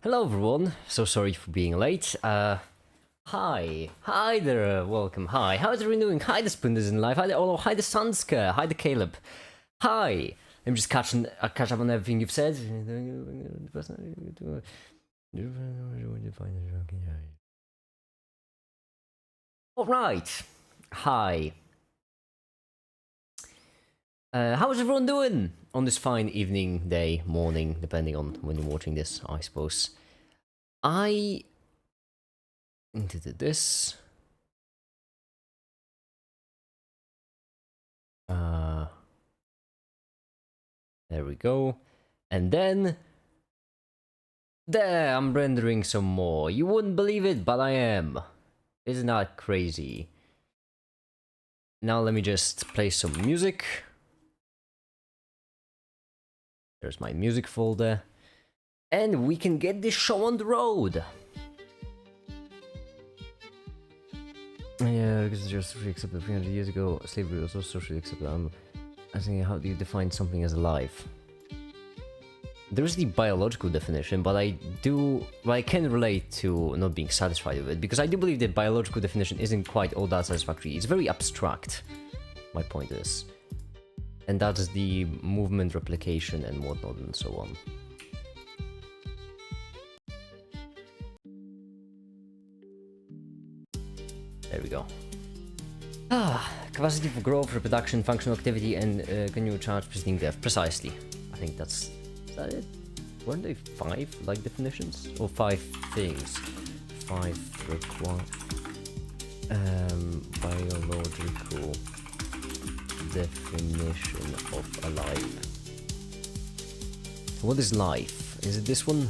Hello everyone, so sorry for being late. Hi there, welcome, hi. How's everyone doing? Hi the Spooners in Life, hi the Olo, hi the Sunska, hi the Caleb. Hi! Let me just catch up on everything you've said. Alright, hi. How's everyone doing on this fine evening, day, morning, depending on when you're watching this, I suppose. I did this. There we go. And then there, I'm rendering some more. You wouldn't believe it, but I am. Isn't that crazy? Now let me just play some music. There's my music folder. And we can get this show on the road. Yeah, because it's just socially accepted. 300 years ago, slavery was also socially accepted. I'm asking, how do you define something as alive? There is the biological definition, but I can relate to not being satisfied with it, because I do believe that biological definition isn't quite all that satisfactory. It's very abstract, my point is. And that's the movement, replication, and whatnot, and so on. There we go. Capacity for growth, reproduction, functional activity, and continual charge preceding death. Precisely. I think that's... Is that it? Weren't they 5, like, definitions? Or 5 things? 5 require... biological definition of alive. What is life? Is it this one?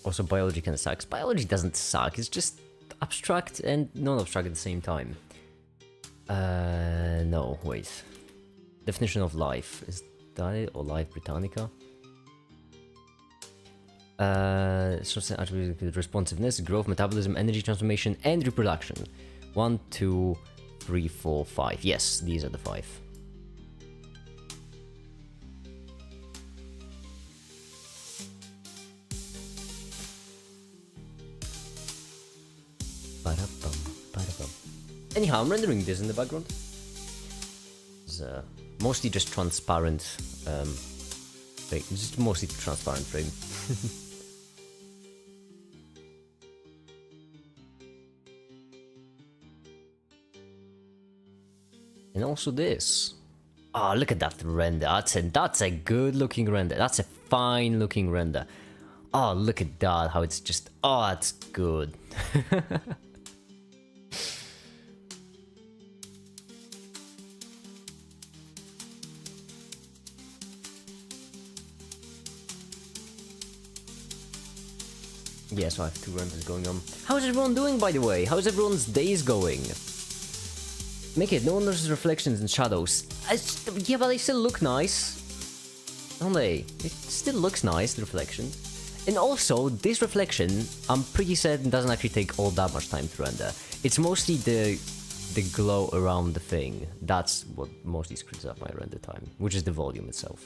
Also, biology kind of sucks. Biology doesn't suck, it's just abstract and non-abstract at the same time. No, wait. Definition of life. Is that it? Or Life Britannica? Certain attributes include responsiveness, growth, metabolism, energy transformation, and reproduction. 1, 2, 3, 4, 5. Yes, these are the 5. Anyhow, I'm rendering this in the background. It's mostly just transparent frame. Just mostly transparent frame. And also this. Oh, look at that render. That's a good looking render. That's a fine looking render. Oh, look at that. How it's just... Oh, that's good. Yeah, so I have 2 renders going on. How's everyone doing, by the way? How's everyone's days going? MAKiT, no one notices reflections and shadows. Yeah, but they still look nice. Don't they? It still looks nice, the reflection. And also, this reflection, I'm pretty certain doesn't actually take all that much time to render. It's mostly the glow around the thing. That's what mostly screws up my render time, which is the volume itself.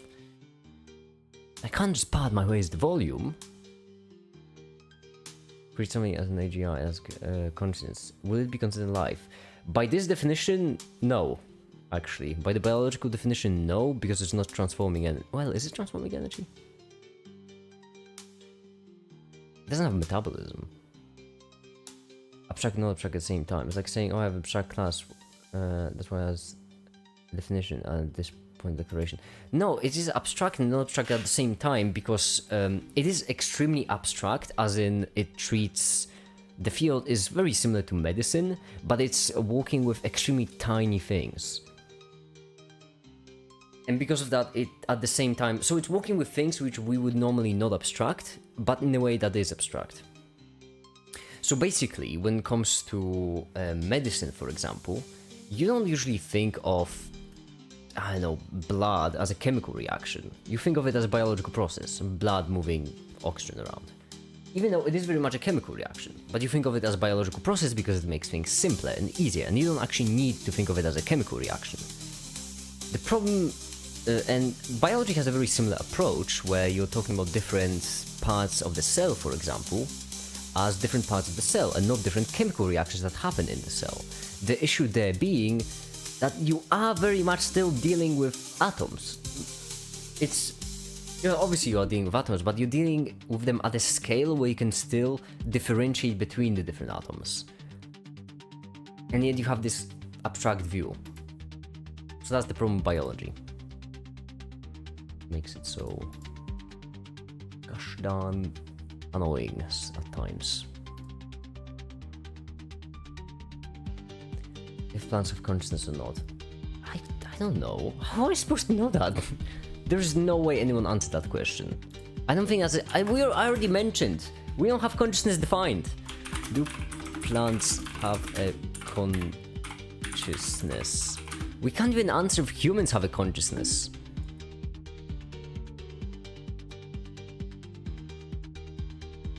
I can't just pad my way as the volume. Treat something as an AGI, as conscience. Will it be considered life? By this definition, no. Actually, by the biological definition, no, because it's not transforming energy. Well, is it transforming energy? It doesn't have metabolism. Abstract and non-abstract at the same time. It's like saying, oh, I have an abstract class. That's why it has definition at this point declaration. No, it is abstract and non-abstract at the same time, because it is extremely abstract, as in it treats... The field is very similar to medicine, but it's working with extremely tiny things. And because of that, it at the same time... So it's working with things which we would normally not abstract, but in a way that is abstract. So basically, when it comes to medicine, for example, you don't usually think of, I don't know, blood as a chemical reaction. You think of it as a biological process, blood moving oxygen around. Even though it is very much a chemical reaction, but you think of it as a biological process because it makes things simpler and easier, and you don't actually need to think of it as a chemical reaction. The problem And biology has a very similar approach, where you're talking about different parts of the cell, for example, as different parts of the cell, and not different chemical reactions that happen in the cell. The issue there being that you are very much still dealing with atoms. It's, you know, obviously you are dealing with atoms, but you're dealing with them at a scale where you can still differentiate between the different atoms. And yet you have this abstract view. So that's the problem with biology. Makes it so gosh darn annoying at times. If plants have consciousness or not, I don't know. How am I supposed to know that? There's no way anyone answered that question. I don't think I already mentioned, we don't have consciousness defined. Do plants have a consciousness? We can't even answer if humans have a consciousness.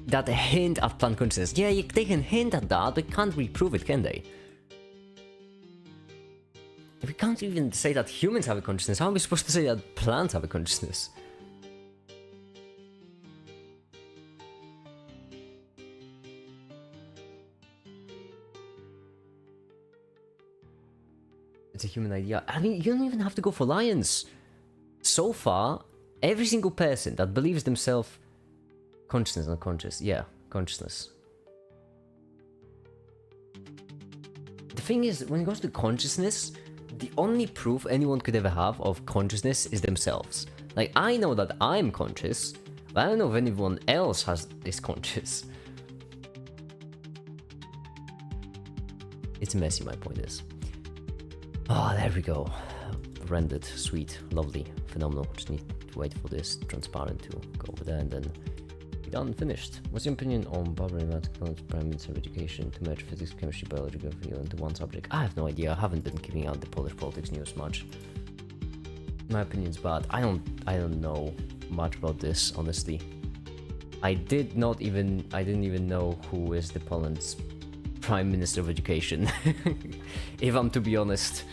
That a hint at plant consciousness. Yeah, they can hint at that, but can't reprove it, can they? If we can't even say that humans have a consciousness, how are we supposed to say that plants have a consciousness? It's a human idea. I mean, you don't even have to go for lions. So far, every single person that believes themselves consciousness, not conscious. Yeah, consciousness. The thing is, when it comes to consciousness, the only proof anyone could ever have of consciousness is themselves. Like, I know that I'm conscious, but I don't know if anyone else is conscious. It's messy, my point is. Oh, there we go. Rendered, sweet, lovely, phenomenal. Just need to wait for this transparent to go over there and then done, finished. What's your opinion on Barbara mathematical experiments of education to merge physics, chemistry, biology, geography into one subject? I have no idea. I haven't been keeping out the Polish politics news much. My opinion's bad. I don't know much about this, honestly. I didn't even know who is the Poland's Prime Minister of Education. If I'm to be honest.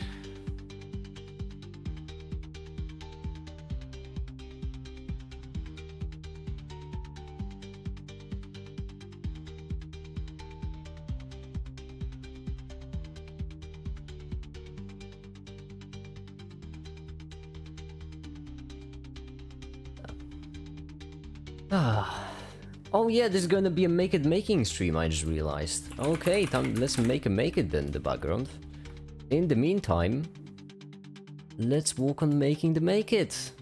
Oh yeah, there's gonna be a MAKiT making stream, I just realized. Okay, let's make a MAKiT then in the background. In the meantime, let's work on making the MAKiT.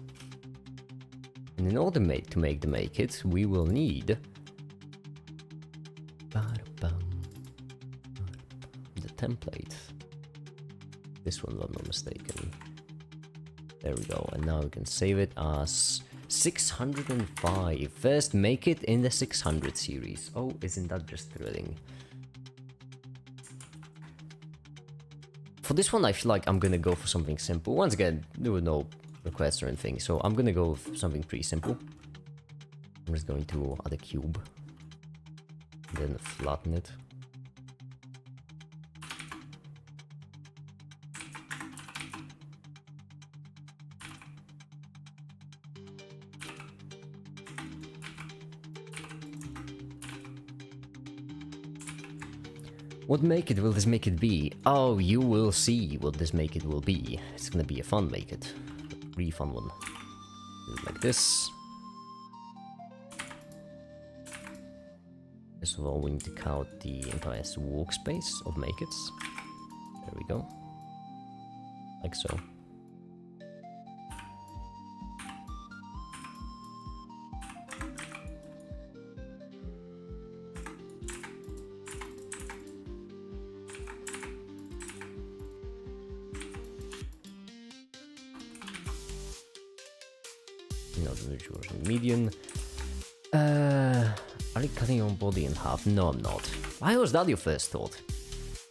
And in order to make the MAKiT, we will need the template. This one, if I'm not mistaken. There we go, and now we can save it as 605. First MAKiT in the 600 series. Oh, isn't that just thrilling? For this one, I feel like I'm gonna go for something simple. Once again, there were no requests or anything, so I'm gonna go for something pretty simple. I'm just going to add a cube, then flatten it. What MAKiT will this MAKiT be? Oh, you will see what this MAKiT will be. It's gonna be a fun MAKiT. A really fun one. Do it like this. First of all, we need to count the entire workspace of MAKiTs. There we go. Like so. Median. Are you cutting your own body in half? No, I'm not. Why was that your first thought?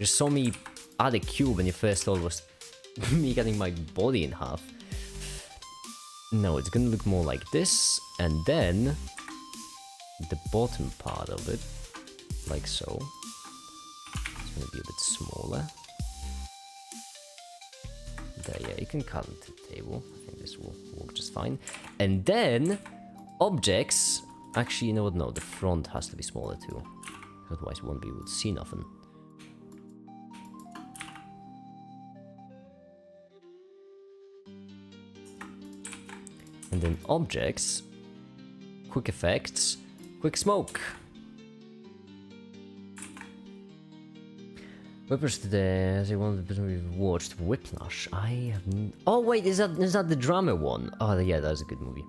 You saw me add a cube and your first thought was me cutting my body in half. No, it's gonna look more like this, and then the bottom part of it, like so. It's gonna be a bit smaller. There, yeah, you can cut it to the table. I think this will work just fine. And then objects. Actually, you know what? No, the front has to be smaller too. Otherwise, we won't be able to see nothing. And then objects, quick effects, quick smoke. Whippers today, as I wanted to we've watched Whiplash. I have. Oh wait, is that the drama one? Oh yeah, that's a good movie.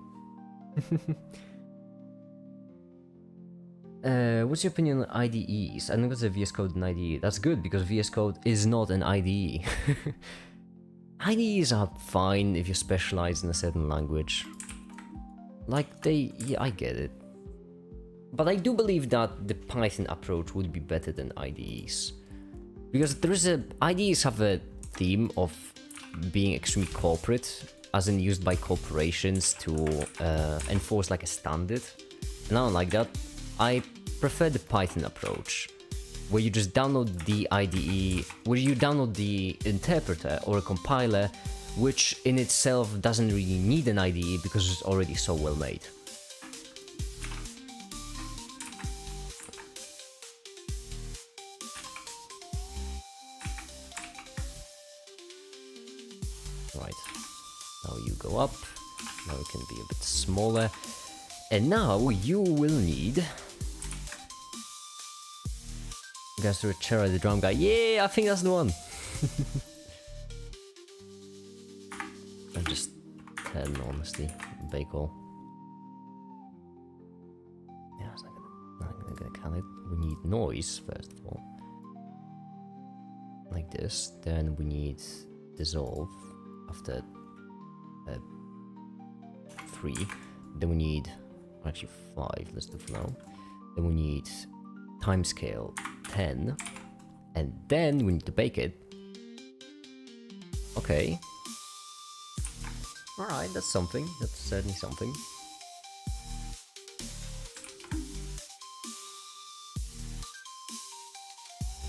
What's your opinion on IDEs? I know it's a VS Code and IDE. That's good because VS Code is not an IDE. IDEs are fine if you specialize in a certain language. Like yeah, I get it. But I do believe that the Python approach would be better than IDEs. Because IDEs have a theme of being extremely corporate, as in used by corporations to enforce like a standard. And I don't like that. I prefer the Python approach, where you just download the IDE, where you download the interpreter or a compiler, which in itself doesn't really need an IDE because it's already so well made. Right, now you go up, now it can be a bit smaller, and now you will need... Guys, to a chair, the drum guy. Yeah, I think that's the one. I'm just 10, honestly. Bake all. Yeah, it's not gonna count it. We need noise, first of all. Like this. Then we need dissolve after 3. Then we need, actually 5, let's do for now. Then we need timescale 10, and then we need to bake it. Okay. Alright, that's something. That's certainly something.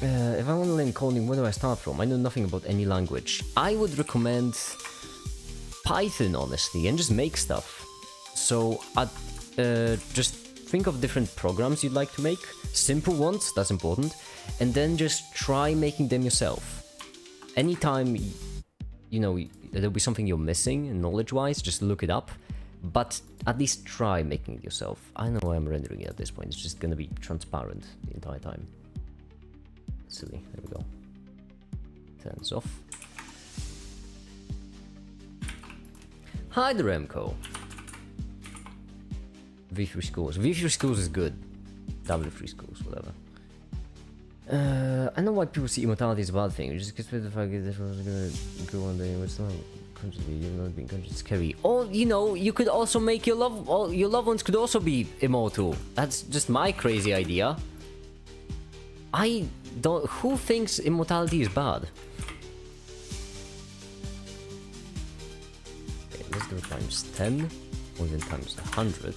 If I want to learn coding, where do I start from? I know nothing about any language. I would recommend Python, honestly, and just make stuff. So, just think of different programs you'd like to make. Simple ones, that's important. And then just try making them yourself. Anytime, you know, there'll be something you're missing knowledge-wise, just look it up. But at least try making it yourself. I know I'm rendering it at this point. It's just gonna be transparent the entire time. Silly. There we go. Turns off. Hi there, Remco. V3 schools. V3 schools is good. W3 schools, whatever. I know why people see immortality as a bad thing. Just because the fact that this was gonna go one day, it's not consciously, you're not being conscious, scary. Or, you know, you could also make your loved ones could also be immortal. That's just my crazy idea. I don't. Who thinks immortality is bad? Okay, let's do it times 10, or then times 100.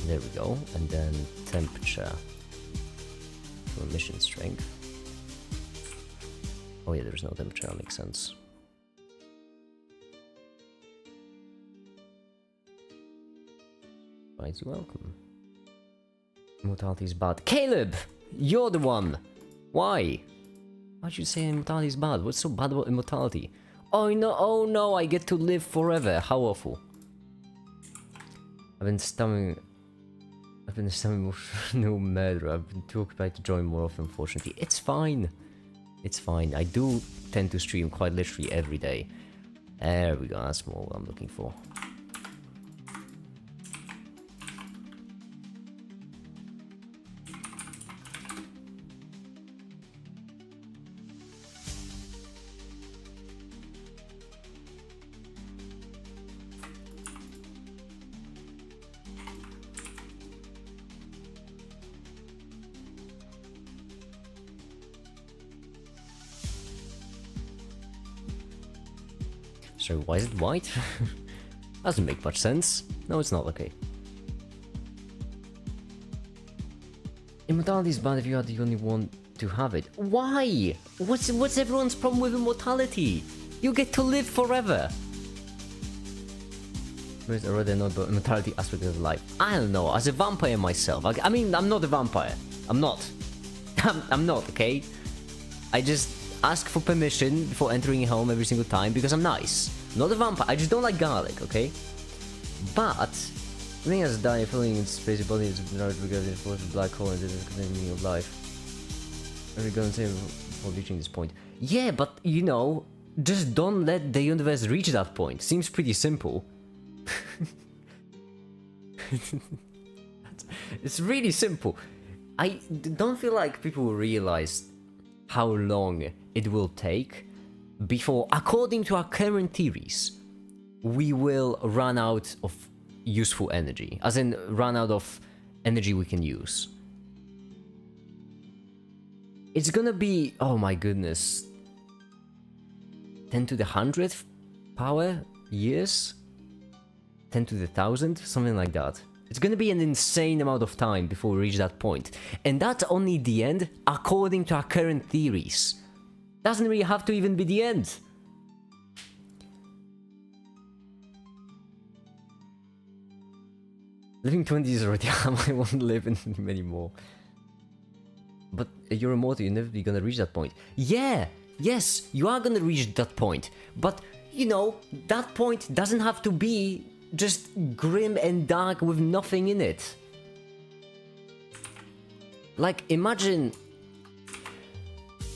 There we go, and then temperature to emission strength. Oh yeah, there's no temperature, that makes sense. Right, you're welcome. Immortality is bad. Caleb! You're the one! Why? Why'd you say immortality is bad? What's so bad about immortality? Oh no, I get to live forever. How awful. I've been stumming no murder. I've been too occupied to join more often, unfortunately. It's fine. It's fine. I do tend to stream quite literally every day. There we go. That's more what I'm looking for. So why is it white? Doesn't make much sense. No, it's not. Okay. Immortality is bad if you are the only one to have it. Why? What's everyone's problem with immortality? You get to live forever. There's already no mortality aspect of life. I don't know. As a vampire myself, I mean, I'm not a vampire. I'm not. I'm not, okay? I just ask for permission before entering a home every single time because I'm nice. Not a vampire. I just don't like garlic, okay? But living as a dying, feeling in space, your body is large regarding the force of black hole and the meaning of life. Every gun save before reaching this point. Yeah, but you know, just don't let the universe reach that point. Seems pretty simple. It's really simple. I don't feel like people realize how long it will take before, according to our current theories, we will run out of useful energy. As in, run out of energy we can use. It's gonna be, oh my goodness, 10 to the 100th power years? 10 to the 1000th? Something like that. It's gonna be an insane amount of time before we reach that point. And that's only the end, according to our current theories. Doesn't really have to even be the end. Living 20 is already how I won't live in anymore. But you're immortal, you're never gonna reach that point. Yeah! Yes, you are gonna reach that point. But, you know, that point doesn't have to be just grim and dark with nothing in it. Like, imagine...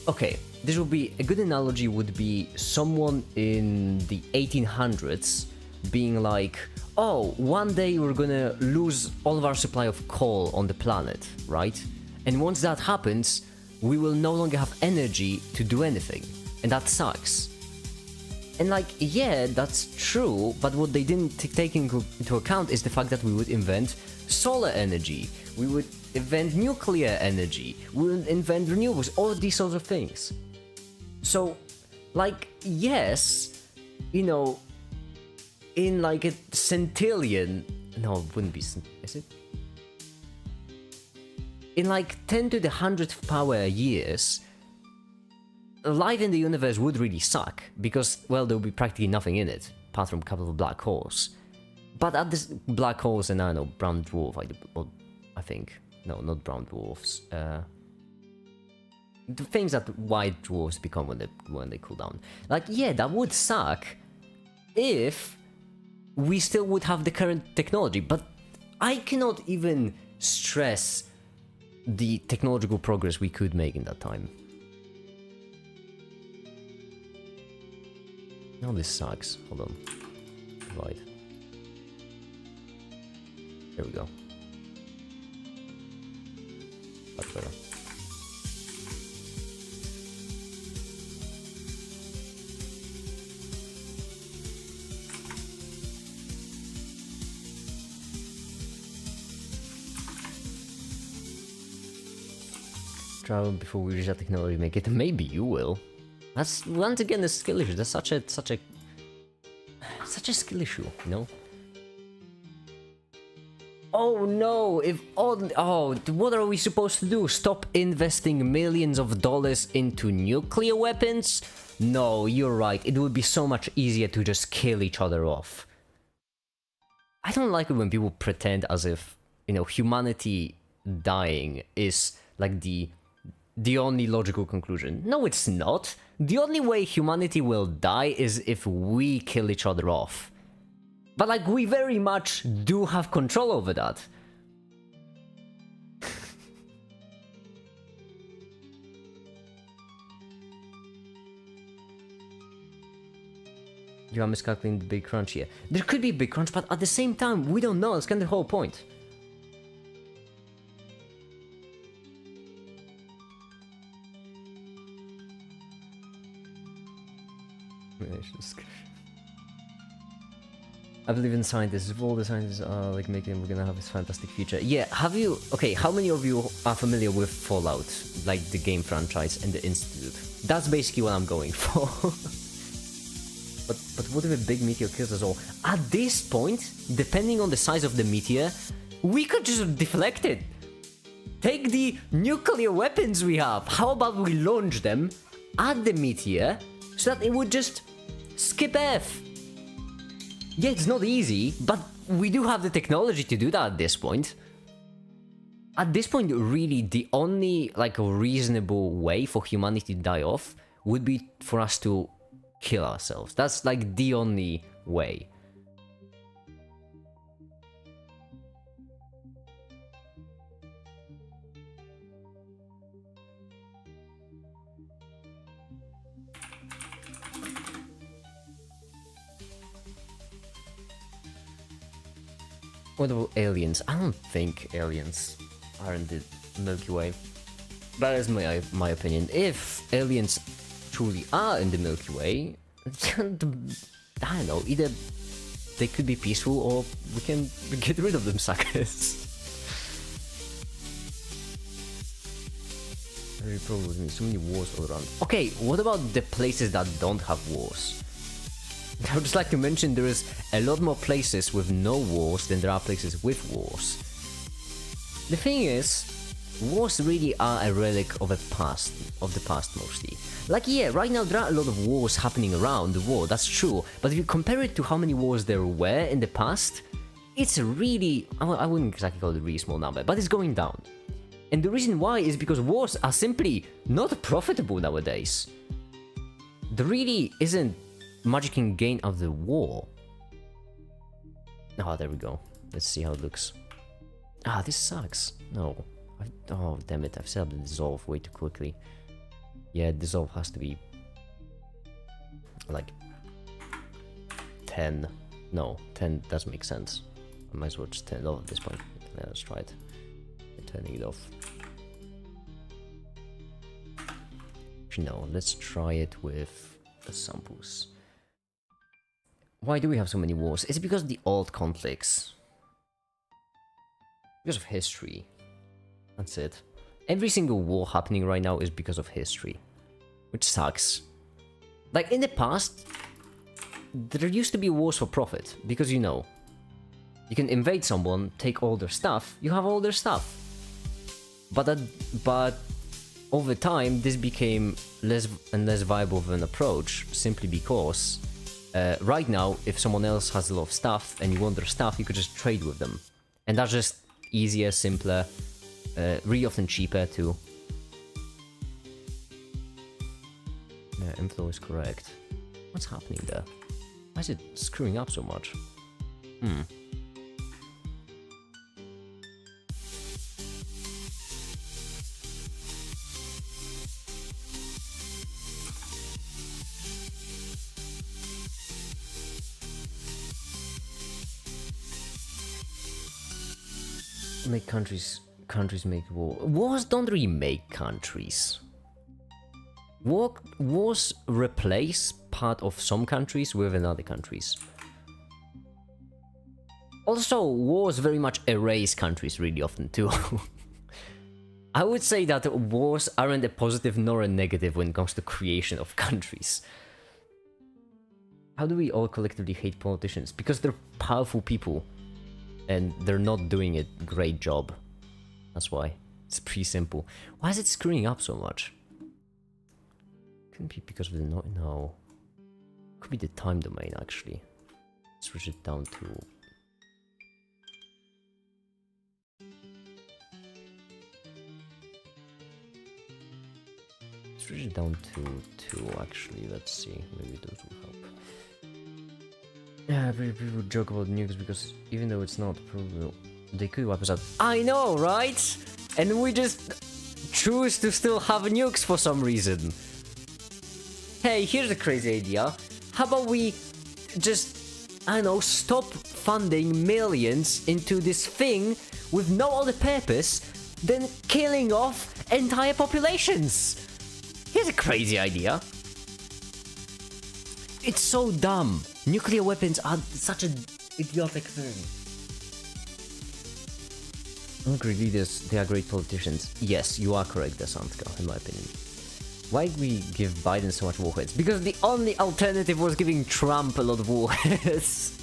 Okay, this would be... A good analogy would be someone in the 1800s being like, oh, one day we're gonna lose all of our supply of coal on the planet, right? And once that happens, we will no longer have energy to do anything. And that sucks. And like, yeah, that's true, but what they didn't take into account is the fact that we would invent solar energy, we would invent nuclear energy, we would invent renewables, all of these sorts of things. So, like, yes, you know, in like a centillion, no, it wouldn't be, is it? In like 10 to the 100th power years, life in the universe would really suck, because, well, there would be practically nothing in it, apart from a couple of black holes. But at this black holes and, I don't know, brown dwarf, I think. No, not brown dwarfs. The things that white dwarfs become when they cool down. Like, yeah, that would suck if we still would have the current technology, but I cannot even stress the technological progress we could make in that time. Now this sucks. Hold on. Right. There we go. Much better. Travel before we reach that technology, make it. Maybe you will. That's once again a skill issue. That's such a skill issue, you know. Oh no! What are we supposed to do? Stop investing millions of dollars into nuclear weapons? No, you're right. It would be so much easier to just kill each other off. I don't like it when people pretend as if, you know, humanity dying is like the only logical conclusion. No, it's not. The only way humanity will die is if we kill each other off. But like, we very much do have control over that. You are miscalculating the big crunch here. There could be a big crunch, but at the same time, we don't know. That's kind of the whole point. I believe in scientists. If all the scientists are like making, we're gonna have this fantastic future. Yeah, have you... Okay, how many of you are familiar with Fallout? Like the game franchise and the Institute? That's basically what I'm going for. But what if a big meteor kills us all? At this point, depending on the size of the meteor, we could just deflect it. Take the nuclear weapons we have. How about we launch them at the meteor so that it would just skip Earth? Yeah, it's not easy, but we do have the technology to do that at this point. At this point, really, the only, like, reasonable way for humanity to die off would be for us to kill ourselves. That's, like, the only way. What about aliens? I don't think aliens are in the Milky Way. That is my opinion. If aliens truly are in the Milky Way, I don't know, either they could be peaceful or we can get rid of them suckers. Very probably so many wars all around. Okay, what about the places that don't have wars? I would just like to mention there is a lot more places with no wars than there are places with wars. The thing is, wars really are a relic of the past mostly. Like, yeah, right now there are a lot of wars happening around the world, that's true, but if you compare it to how many wars there were in the past, it's a really, I wouldn't exactly call it a really small number, but it's going down. And the reason why is because wars are simply not profitable nowadays. There really isn't much you can gain out of the war. Oh, there we go. Let's see how it looks. Ah, this sucks. No. Oh, damn it. I've set up the dissolve way too quickly. Yeah, dissolve has to be like 10. No, 10 doesn't make sense. I might as well just turn it off at this point. Let's try it. Turning it off. Actually, no, let's try it with the samples. Why do we have so many wars? Is it because of the old conflicts? Because of history. That's it. Every single war happening right now is because of history. Which sucks. Like, in the past, there used to be wars for profit. Because, you know, you can invade someone, take all their stuff, you have all their stuff. But over time, this became less and less viable of an approach, simply because right now, if someone else has a lot of stuff and you want their stuff, you could just trade with them. And that's just easier, simpler, really often cheaper too. Yeah, inflow is correct. What's happening there? Why is it screwing up so much? Make countries make war. Wars don't really make countries. Wars replace part of some countries with another countries. Also, wars very much erase countries really often too. I would say that wars aren't a positive nor a negative when it comes to creation of countries. How do we all collectively hate politicians? Because they're powerful people. And they're not doing a great job. That's why. It's pretty simple. Why is it screwing up so much? Couldn't be because of the no. Could be the time domain actually. Switch it down to. Switch it down to 2 actually. Let's see. Maybe those will help. Yeah, people joke about nukes because even though it's not probable, they could wipe us out. I know, right? And we just choose to still have nukes for some reason. Hey, here's a crazy idea. How about we just, I don't know, stop funding millions into this thing with no other purpose than killing off entire populations? Here's a crazy idea. It's so dumb. Nuclear weapons are such an idiotic thing. Angry leaders, they are great politicians. Yes, you are correct, Desantka, in my opinion. Why do we give Biden so much warheads? Because the only alternative was giving Trump a lot of warheads.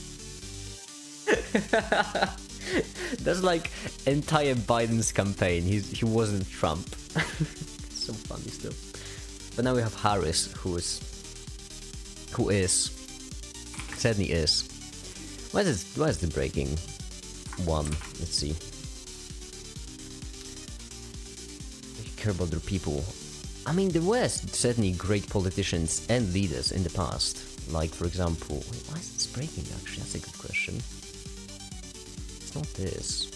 That's like entire Biden's campaign. He wasn't Trump. So funny still. But now we have Harris, who certainly is. Why is it breaking? 1. Let's see. They care about their people. I mean, there were certainly great politicians and leaders in the past. Like, for example... Wait, why is this breaking, actually? That's a good question. It's not this.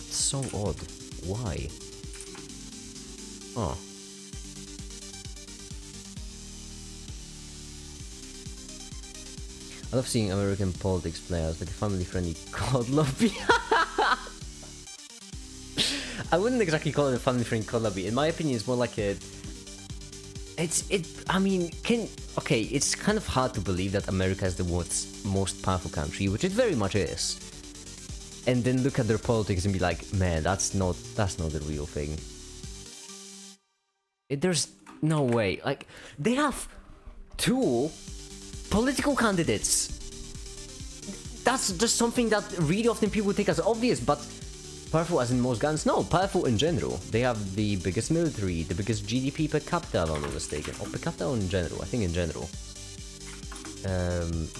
It's so odd. Why? Oh. I love seeing American politics players like a family-friendly COD lobby. I wouldn't exactly call it a family-friendly COD lobby. In my opinion, it's more like a... I mean, okay, it's kind of hard to believe that America is the world's most powerful country, which it very much is. And then look at their politics and be like, man, that's not the real thing. There's no way. Like, they have 2 political candidates. That's just something that really often people take as obvious, but powerful as in most guns? No, powerful in general. They have the biggest military, the biggest GDP per capita, if I'm not mistaken. Or per capita or in general? I think in general.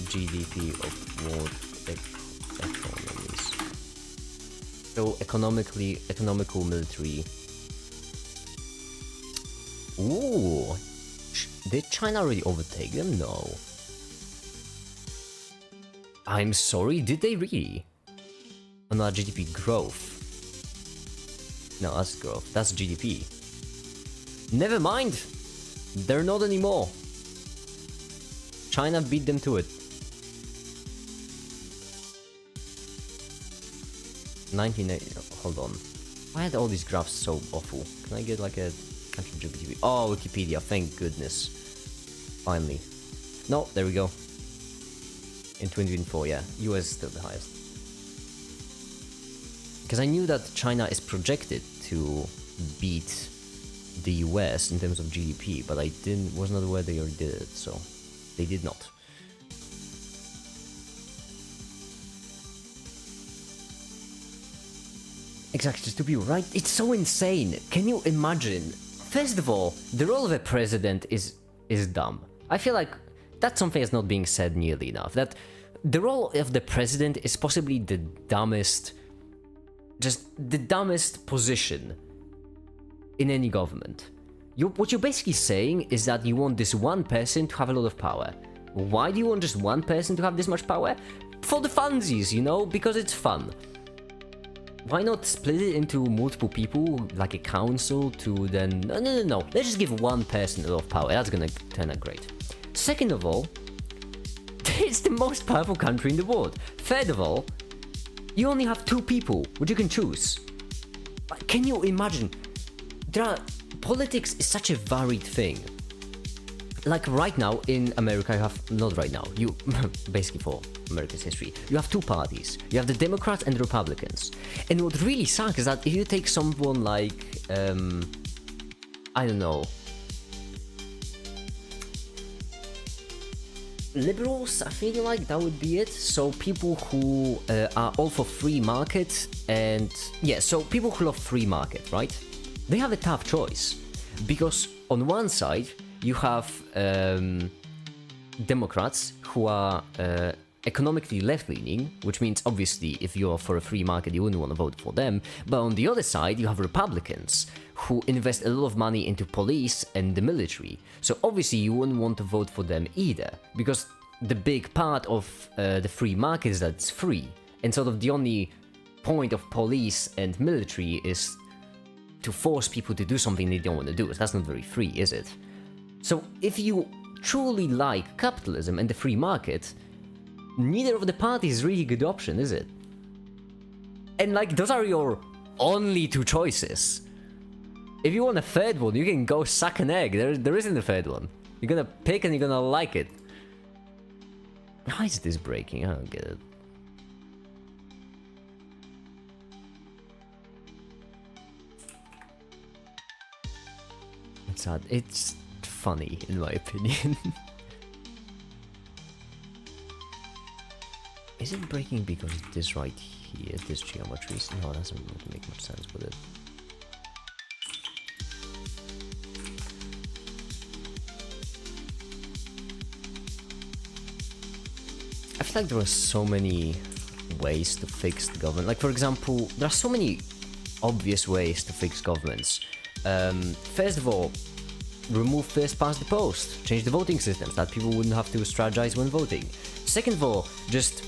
GDP of world economies. So economical military. Ooh. Did China already overtake them? No. I'm sorry, did they really? Oh no, GDP growth. No, that's growth. That's GDP. Never mind. They're not anymore. China beat them to it. 1980. Hold on. Why are all these graphs so awful? Can I get like a country GDP? Oh, Wikipedia. Thank goodness. Finally. No, there we go. In 2024, yeah. US is still the highest. Because I knew that China is projected to beat the US in terms of GDP, but I was not aware they already did it, so they did not. Exactly, just to be right. It's so insane. Can you imagine? First of all, the role of a president is dumb. I feel like that's something that's not being said nearly enough. That the role of the president is possibly the dumbest, just the dumbest position in any government. What you're basically saying is that you want this one person to have a lot of power. Why do you want just one person to have this much power? For the funsies, you know, because it's fun. Why not split it into multiple people, like a council, to then... No. Let's just give one person a lot of power. That's gonna turn out great. Second of all, it's the most powerful country in the world. Third of all, you only have 2 people, which you can choose. Can you imagine? Politics is such a varied thing. Like right now in America, you have... Not right now. You basically for America's history. You have 2 parties. You have the Democrats and the Republicans. And what really sucks is that if you take someone like... I don't know... liberals, I feel like that would be it. So people who are all for free market and... Yeah, so people who love free market, right? They have a tough choice. Because on one side... You have Democrats who are economically left-leaning, which means obviously if you're for a free market you wouldn't want to vote for them, but on the other side you have Republicans who invest a lot of money into police and the military, so obviously you wouldn't want to vote for them either, because the big part of the free market is that it's free, and sort of the only point of police and military is to force people to do something they don't want to do. That's not very free, is it? So if you truly like capitalism and the free market, neither of the parties is really a good option, is it? And like, those are your only 2 choices. If you want a third one, you can go suck an egg. There isn't a third one. You're gonna pick and you're gonna like it. How is this breaking? I don't get it. It's sad. It's funny, in my opinion. Is it breaking because of this right here, this geometry? No, it doesn't really make much sense with it. I feel like there are so many ways to fix the government. Like, for example, there are so many obvious ways to fix governments. First of all, remove first past the post. Change the voting systems that people wouldn't have to strategize when voting. Second of all, just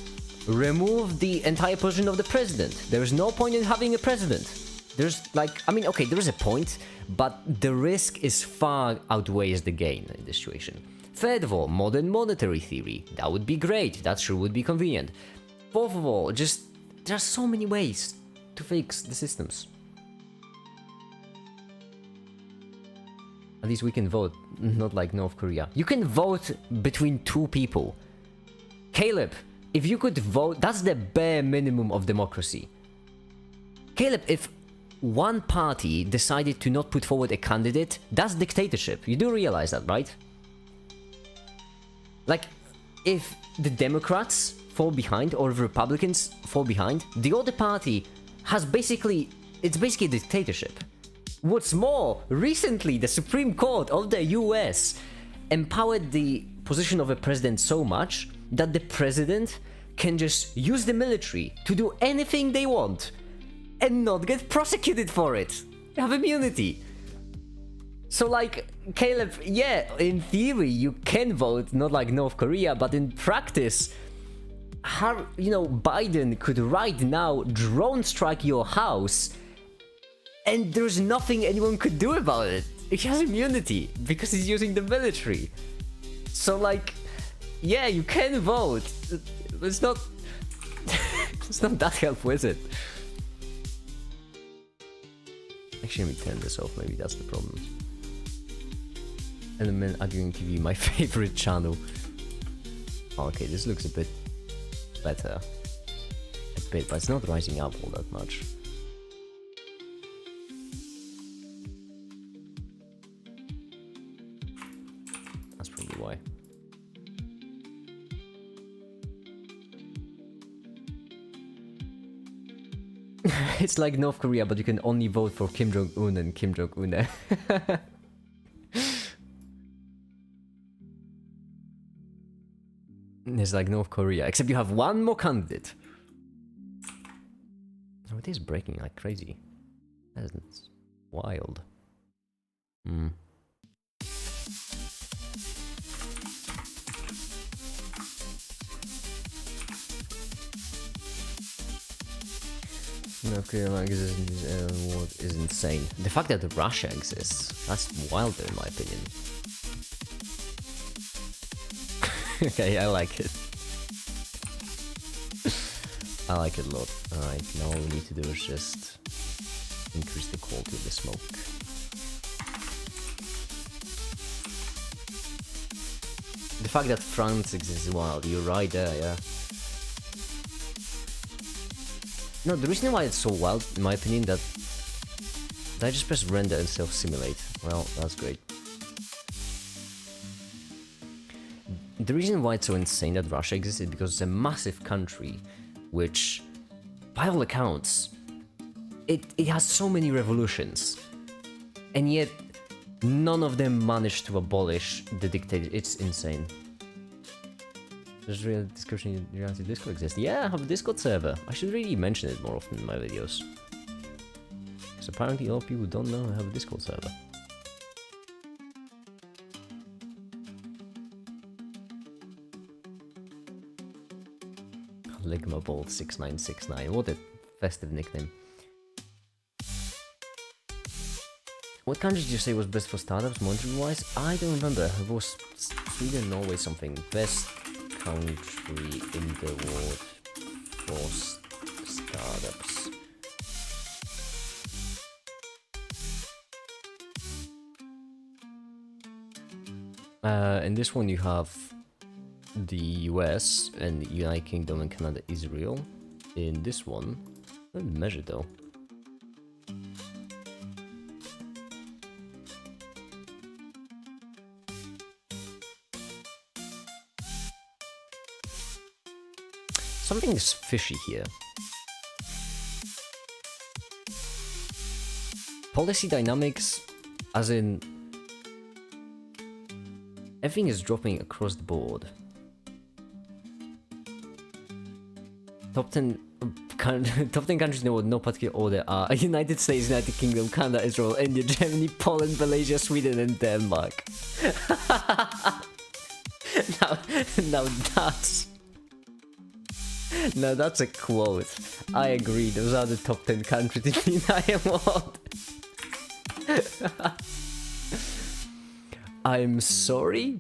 remove the entire position of the president. There is no point in having a president. There's like, I mean, okay, there is a point, but the risk is far outweighs the gain in this situation. Third of all, modern monetary theory. That would be great. That sure would be convenient. Fourth of all, just there are so many ways to fix the systems. At least we can vote, not like North Korea. You can vote between two people. Caleb, if you could vote, that's the bare minimum of democracy. Caleb, if one party decided to not put forward a candidate, that's dictatorship. You do realize that, right? Like, if the Democrats fall behind or the Republicans fall behind, the other party has basically, it's basically a dictatorship. What's more, recently the Supreme Court of the US empowered the position of a president so much that the president can just use the military to do anything they want and not get prosecuted for it. They have immunity. So like, Caleb, yeah, in theory you can vote, not like North Korea, but in practice, how, you know, Biden could right now drone strike your house and there's nothing anyone could do about it. He has immunity because he's using the military. So like, yeah, you can vote. It's not it's not that helpful, is it? Actually, let me turn this off, maybe that's the problem. Element Arguing TV, my favorite channel. Oh, okay, this looks a bit better. A bit, but it's not rising up all that much. That's probably why. It's like North Korea, but you can only vote for Kim Jong-un and Kim Jong-un. It's like North Korea, except you have one more candidate. Oh, it is breaking like crazy. That's wild. Hmm. North Korea exists is insane. The fact that Russia exists, that's wilder in my opinion. Okay, I like it. I like it a lot. Alright, now all we need to do is just increase the quality of the smoke. The fact that France exists is wild, you're right there, yeah. No, the reason why it's so wild, in my opinion, that I just press render and self-simulate. Well, that's great. The reason why it's so insane that Russia exists is because it's a massive country, which, by all accounts, it has so many revolutions, and yet none of them managed to abolish the dictatorship. It's insane. Does real description in reality Discord exist? Yeah, I have a Discord server. I should really mention it more often in my videos. Because apparently a lot of people don't know I have a Discord server. Ligma Bolt 6969. What a festive nickname. What country did you say was best for startups, monetary wise? I don't remember. It was Sweden, Norway, something. Best country in the world for startups. In this one you have the US and the United Kingdom and Canada, Israel. In this one, let me measure though. Something is fishy here. Policy dynamics, as in everything is dropping across the board. Top 10 top 10 countries in no particular order are United States, United Kingdom, Canada, Israel, India, Germany, Poland, Malaysia, Sweden, and Denmark. now that's a quote. I agree, those are the top 10 countries in the entire world. I'm sorry?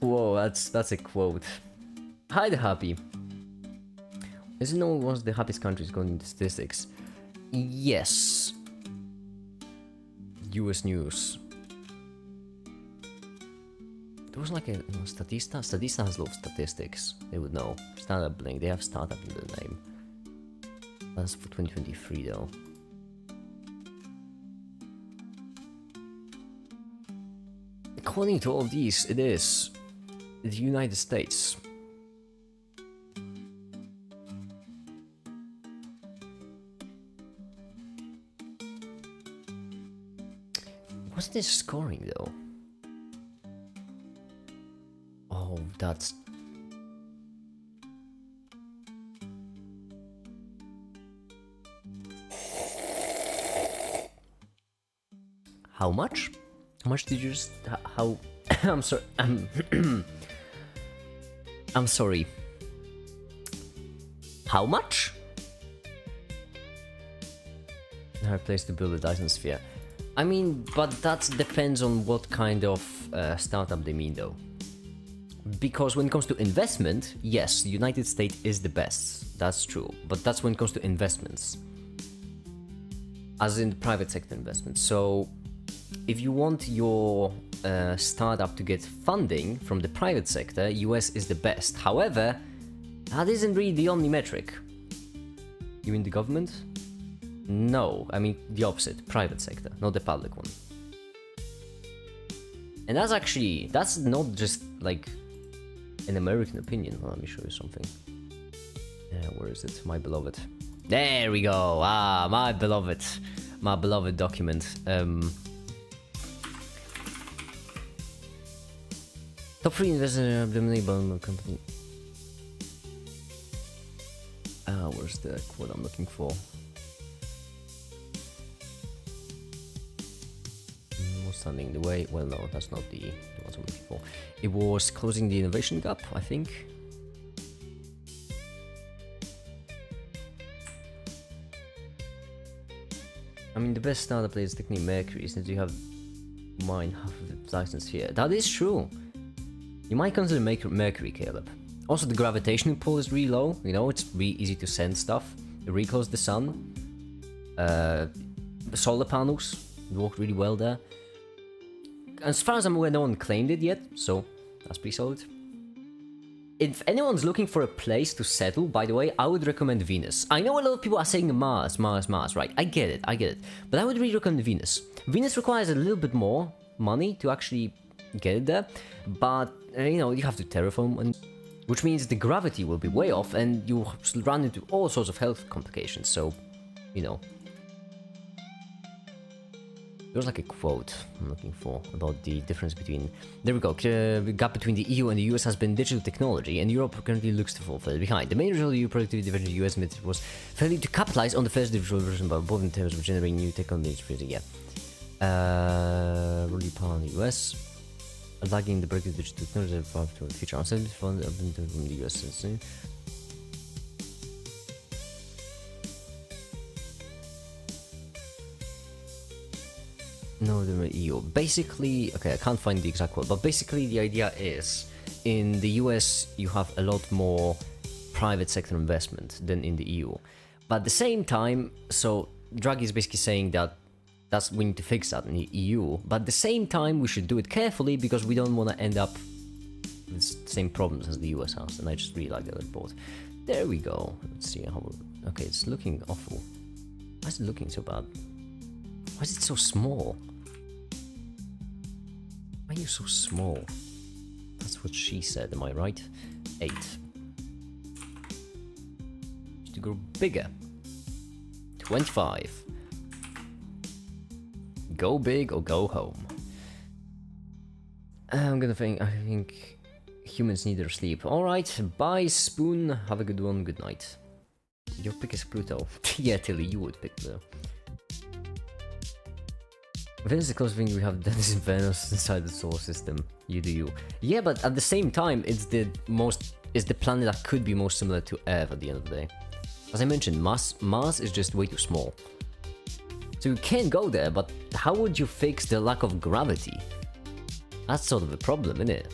Whoa, that's a quote. Hi, the happy. Is it known was the happiest countries according to statistics? Yes. US News. There was like a Statista. Statista has a lot of statistics. They would know. Startup Link. They have startup in the name. That's for 2023 though. According to all of these, it is the United States. What's this scoring though? Oh, that's... How much? How much did you just... How... I'm sorry... I'm sorry. How much? Hard place to build a Dyson Sphere. I mean, but that depends on what kind of startup they mean though. Because when it comes to investment, yes, the United States is the best. That's true. But that's when it comes to investments. As in the private sector investment. So, if you want your startup to get funding from the private sector, US is the best. However, that isn't really the only metric. You mean the government? No, I mean the opposite, private sector, not the public one. And that's not just like an American opinion. Well, let me show you something. Where is it? My beloved. There we go. Ah, my beloved document. Top 3 investors of the bond company. Where's the quote I'm looking for? Standing in the way. Well, no, that's not the what I'm looking for. It was closing the innovation gap, I think. I mean, the best startup is technically Mercury, since you have mine half of the license here. That is true. You might consider Mercury, Caleb. Also, the gravitational pull is really low. You know, it's really easy to send stuff. It recalls the sun. Solar panels worked really well there. As far as I'm aware, no one claimed it yet, so that's pretty solid. If anyone's looking for a place to settle, by the way, I would recommend Venus. I know a lot of people are saying Mars, right? I get it. But I would really recommend Venus. Venus requires a little bit more money to actually get it there, but, you know, you have to terraform, which means the gravity will be way off, and you run into all sorts of health complications, so, you know. There's like a quote I'm looking for about the difference between... There we go. The gap between the EU and the US has been digital technology, and Europe currently looks to fall further behind. The main result of the EU productivity division in the US method was fairly to capitalize on the first digital version, but both in terms of generating new technology. Yeah. Really power in the US. Lagging the breakthrough digital technology to the future. Outside from the US. No, the EU. Basically, okay, I can't find the exact quote, but basically the idea is, in the US you have a lot more private sector investment than in the EU. But at the same time, so Draghi is basically saying that we need to fix that in the EU, but at the same time we should do it carefully because we don't want to end up with the same problems as the US has, and I just really like that report. There we go. Let's see how... Okay, it's looking awful. Why is it looking so bad? Why is it so small? Why are you so small? That's what she said, am I right? 8. To grow bigger. 25. Go big or go home. I think Humans need their sleep. Alright, bye, Spoon. Have a good one, good night. Your pick is Pluto. Yeah, Tilly, you would pick Pluto. Venus is the closest thing we have that is Venus inside the solar system. You do you. Yeah, but at the same time, it's the planet that could be most similar to Earth at the end of the day. As I mentioned, Mars is just way too small. So you can go there, but how would you fix the lack of gravity? That's sort of a problem, isn't it?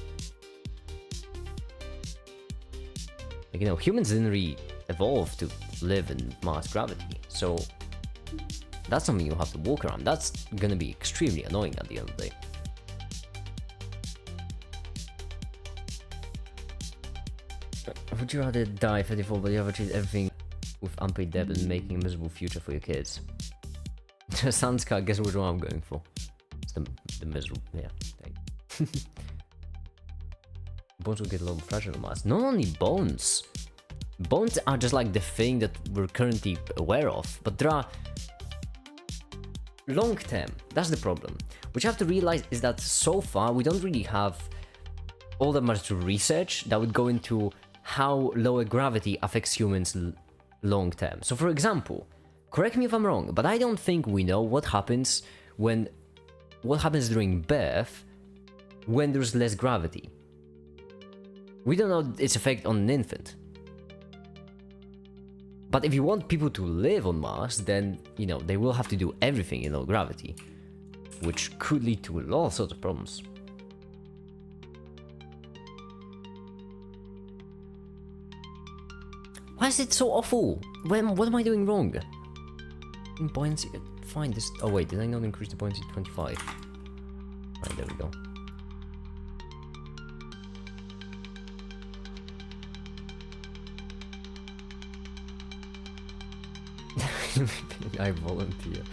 Like, you know, humans didn't really evolve to live in Mars gravity, so that's something you have to walk around. That's gonna be extremely annoying at the end of the day. Would you rather die 34 but you have achieved everything with unpaid debt and making a miserable future for your kids? Sanskar, guess which one I'm going for. It's the miserable, yeah. Bones will get a lot of fragile mass. Not only bones. Bones are just like the thing that we're currently aware of, but there are long term. That's the problem. What you have to realize is that so far we don't really have all that much research that would go into how lower gravity affects humans long term. So for example, correct me if I'm wrong, but I don't think we know what happens during birth when there's less gravity. We don't know its effect on an infant. But if you want people to live on Mars, then, you know, they will have to do everything in low gravity, which could lead to all sorts of problems. Why is it so awful? What am I doing wrong? Buoyancy, fine, this... Oh wait, did I not increase the buoyancy to 25? Alright, there we go. I volunteer.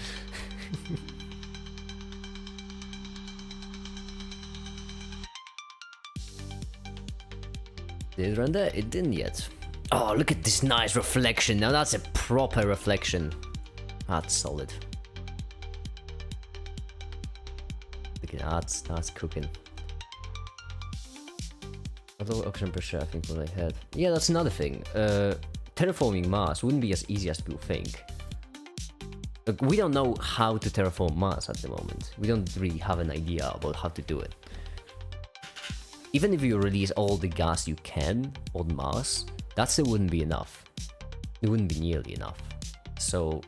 Did it render? It didn't yet. Oh, look at this nice reflection. Now that's a proper reflection. That's solid. Look at that. That's cooking. Although oxygen pressure, I think what I had. Yeah, that's another thing. Terraforming Mars wouldn't be as easy as people think. Like, we don't know how to terraform Mars at the moment. We don't really have an idea about how to do it. Even if you release all the gas you can on Mars, that still wouldn't be enough. It wouldn't be nearly enough. So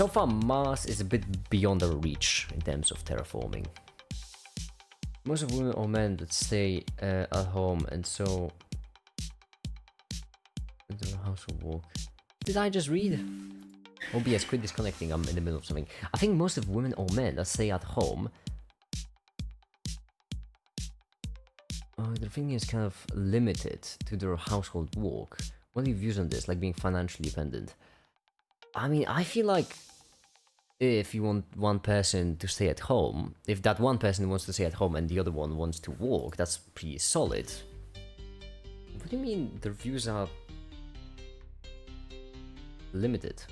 far Mars is a bit beyond our reach in terms of terraforming. Most of women or men that stay at home and so the household work. Did I just read? OBS, quit disconnecting, I'm in the middle of something. I think most of women or men that stay at home, the thing is kind of limited to their household work. What are your views on this, like being financially dependent? I mean, I feel like if you want one person to stay at home, if that one person wants to stay at home and the other one wants to work, that's pretty solid. What do you mean their views are limited?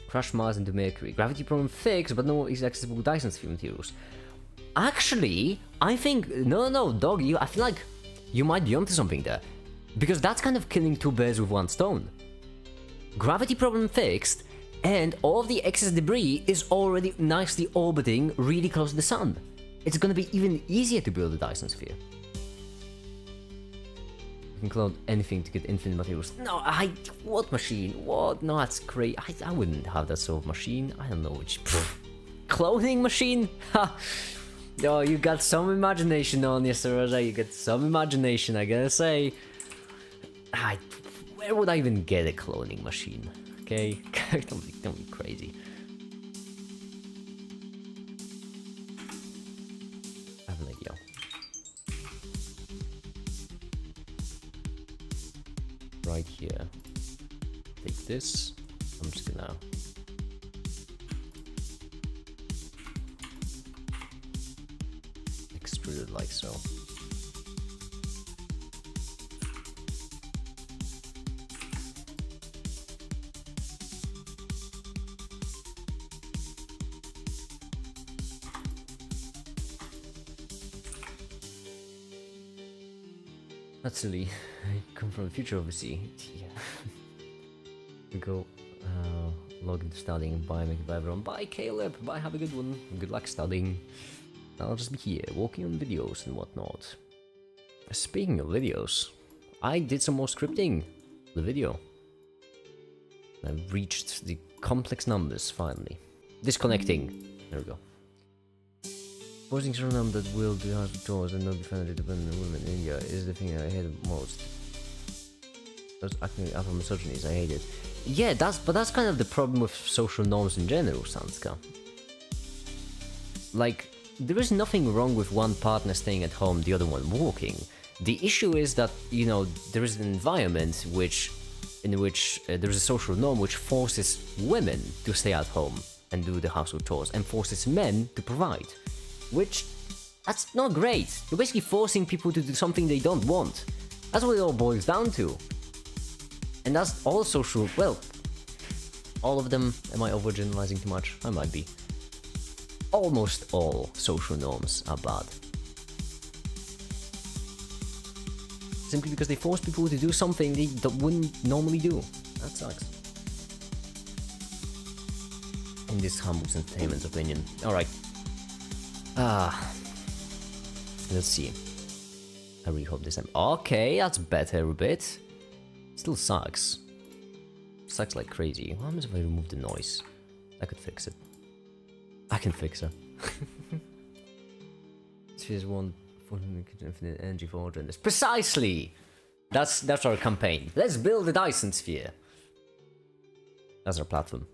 Crash Mars into Mercury. Gravity problem fixed, but no easily accessible Dyson's fuel materials. Actually, I think... No, dog, I feel like you might be onto something there. Because that's kind of killing two birds with one stone. Gravity problem fixed, and all of the excess debris is already nicely orbiting really close to the sun. It's gonna be even easier to build a Dyson sphere. You can clone anything to get infinite materials. No, what machine? What? No, that's great. I wouldn't have that sort of machine. I don't know which... Cloning machine? Ha! Oh, you got some imagination on you, Saraja. You got some imagination, I gotta say. Where would I even get a cloning machine? Okay? don't be crazy. I have an idea. Right here. Take this. I'm just gonna... extrude it like so. That's silly. I come from the future, obviously. Yeah. We go log into studying. Bye, make it bye everyone. Bye, Caleb. Bye, have a good one. Good luck studying. I'll just be here, working on videos and whatnot. Speaking of videos, I did some more scripting. The video. I reached the complex numbers finally. Disconnecting. There we go. Posting some number that will do household chores and not be friendly to women in India is the thing I hate the most. Those acting up on misogynies, I hate it. Yeah, that's kind of the problem with social norms in general, Sanska. Like, there is nothing wrong with one partner staying at home, the other one working. The issue is that, you know, there is an environment in which there is a social norm which forces women to stay at home and do the household chores and forces men to provide. Which, that's not great. You're basically forcing people to do something they don't want. That's what it all boils down to. And that's all social, well, all of them, am I overgeneralizing too much? I might be. Almost all social norms are bad. Simply because they force people to do something they wouldn't normally do. That sucks. In this humble entertainment's opinion. Alright. Let's see. I really hope this time. Okay, that's better a bit. Still sucks. Sucks like crazy. What happens if I remove the noise? I could fix it. I can fix it. Spheres one infinite energy for order in this. Precisely! That's our campaign. Let's build a Dyson sphere. That's our platform.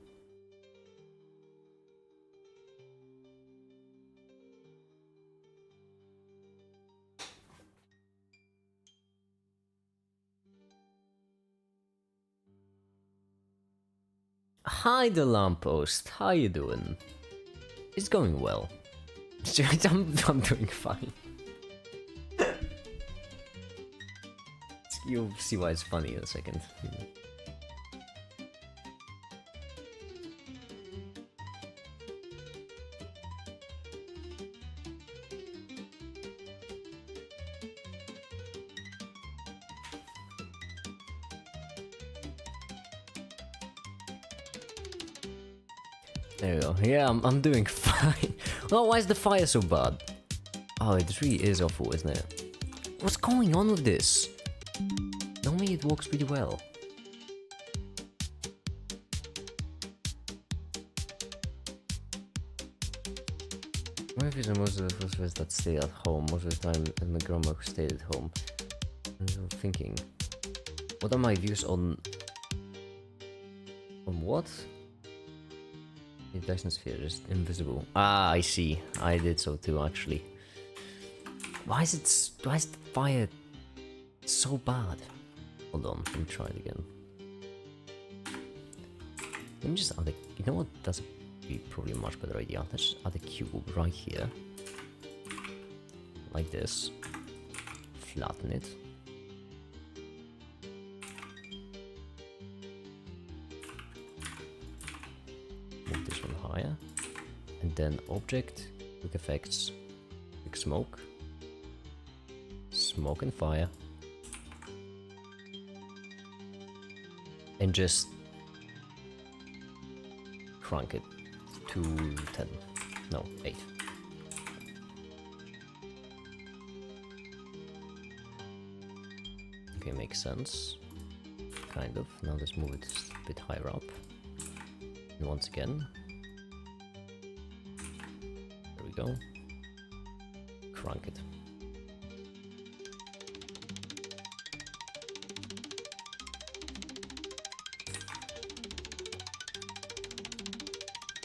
Hi, the lamppost. How you doing? It's going well. I'm doing fine. You'll see why it's funny in a second. There we go. Yeah, I'm doing fine. Oh, why is the fire so bad? Oh, it really is awful, isn't it? What's going on with this? Normally it works pretty well. My views are most of the philosophers that stay at home most of the time, and my grandma who stayed at home. I'm thinking, what are my views on what? The Dyson sphere is invisible. Ah, I see. I did so too, actually. Why is the fire so bad? Hold on, let me try it again. Let me just add a... You know what? That's probably a much better idea. Let's just add a cube right here. Like this. Flatten it. Move this one higher. And then object, quick effects, quick smoke. Smoke and fire. And just crank it to 10. No, 8. Okay, makes sense. Kind of. Now let's move it a bit higher up. And once again. There we go. Crank it.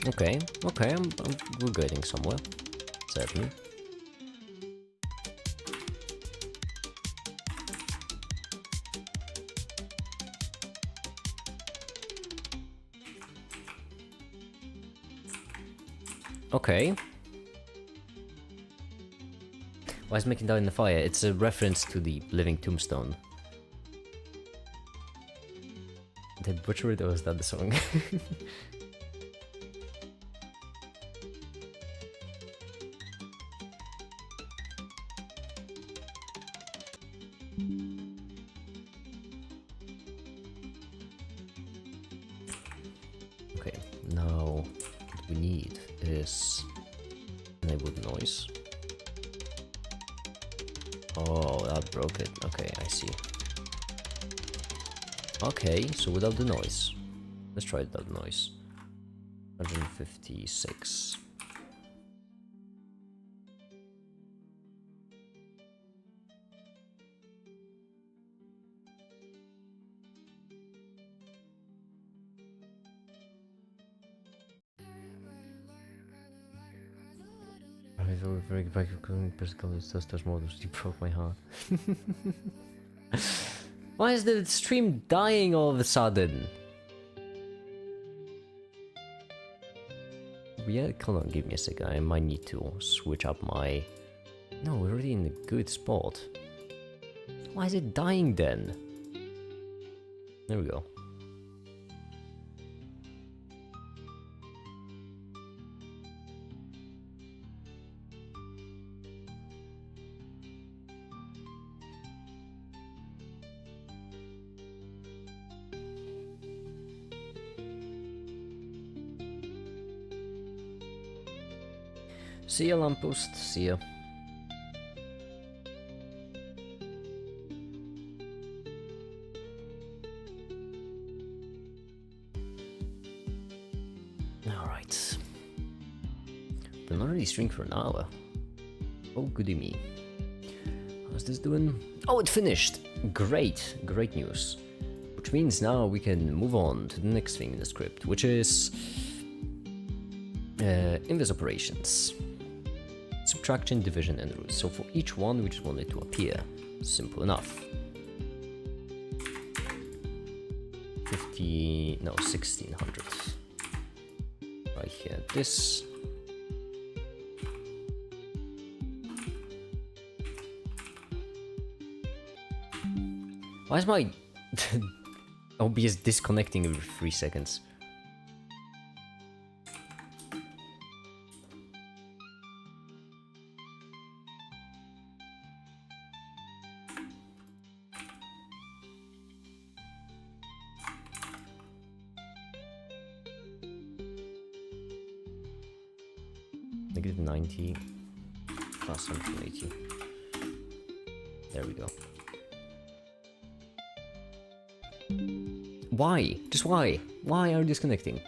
Okay, we're getting somewhere, certainly. Okay. Why is making down in the fire? It's a reference to the living tombstone. They butchered it, or was that the song? is enable noise. Oh, that broke it. Okay, I see. Okay, so without the noise. Let's try it without the noise. 156. Very back physical touch models. You broke my heart. Why is the stream dying all of a sudden? Yeah, come on, give me a second. I might need to switch up my... No, we're already in a good spot. Why is it dying then? There we go. See ya, lamppost. See ya. Alright. Been already streaming for an hour. Oh, goody me. How's this doing? Oh, it finished! Great, great news. Which means now we can move on to the next thing in the script, which is... inverse operations. Subtraction, division, and roots. So for each one, we just want it to appear. Simple enough. 1600. Right here, this. Why is my OBS disconnecting every 3 seconds? -90 plus 180. There we go. Why? Just why? Why are you disconnecting?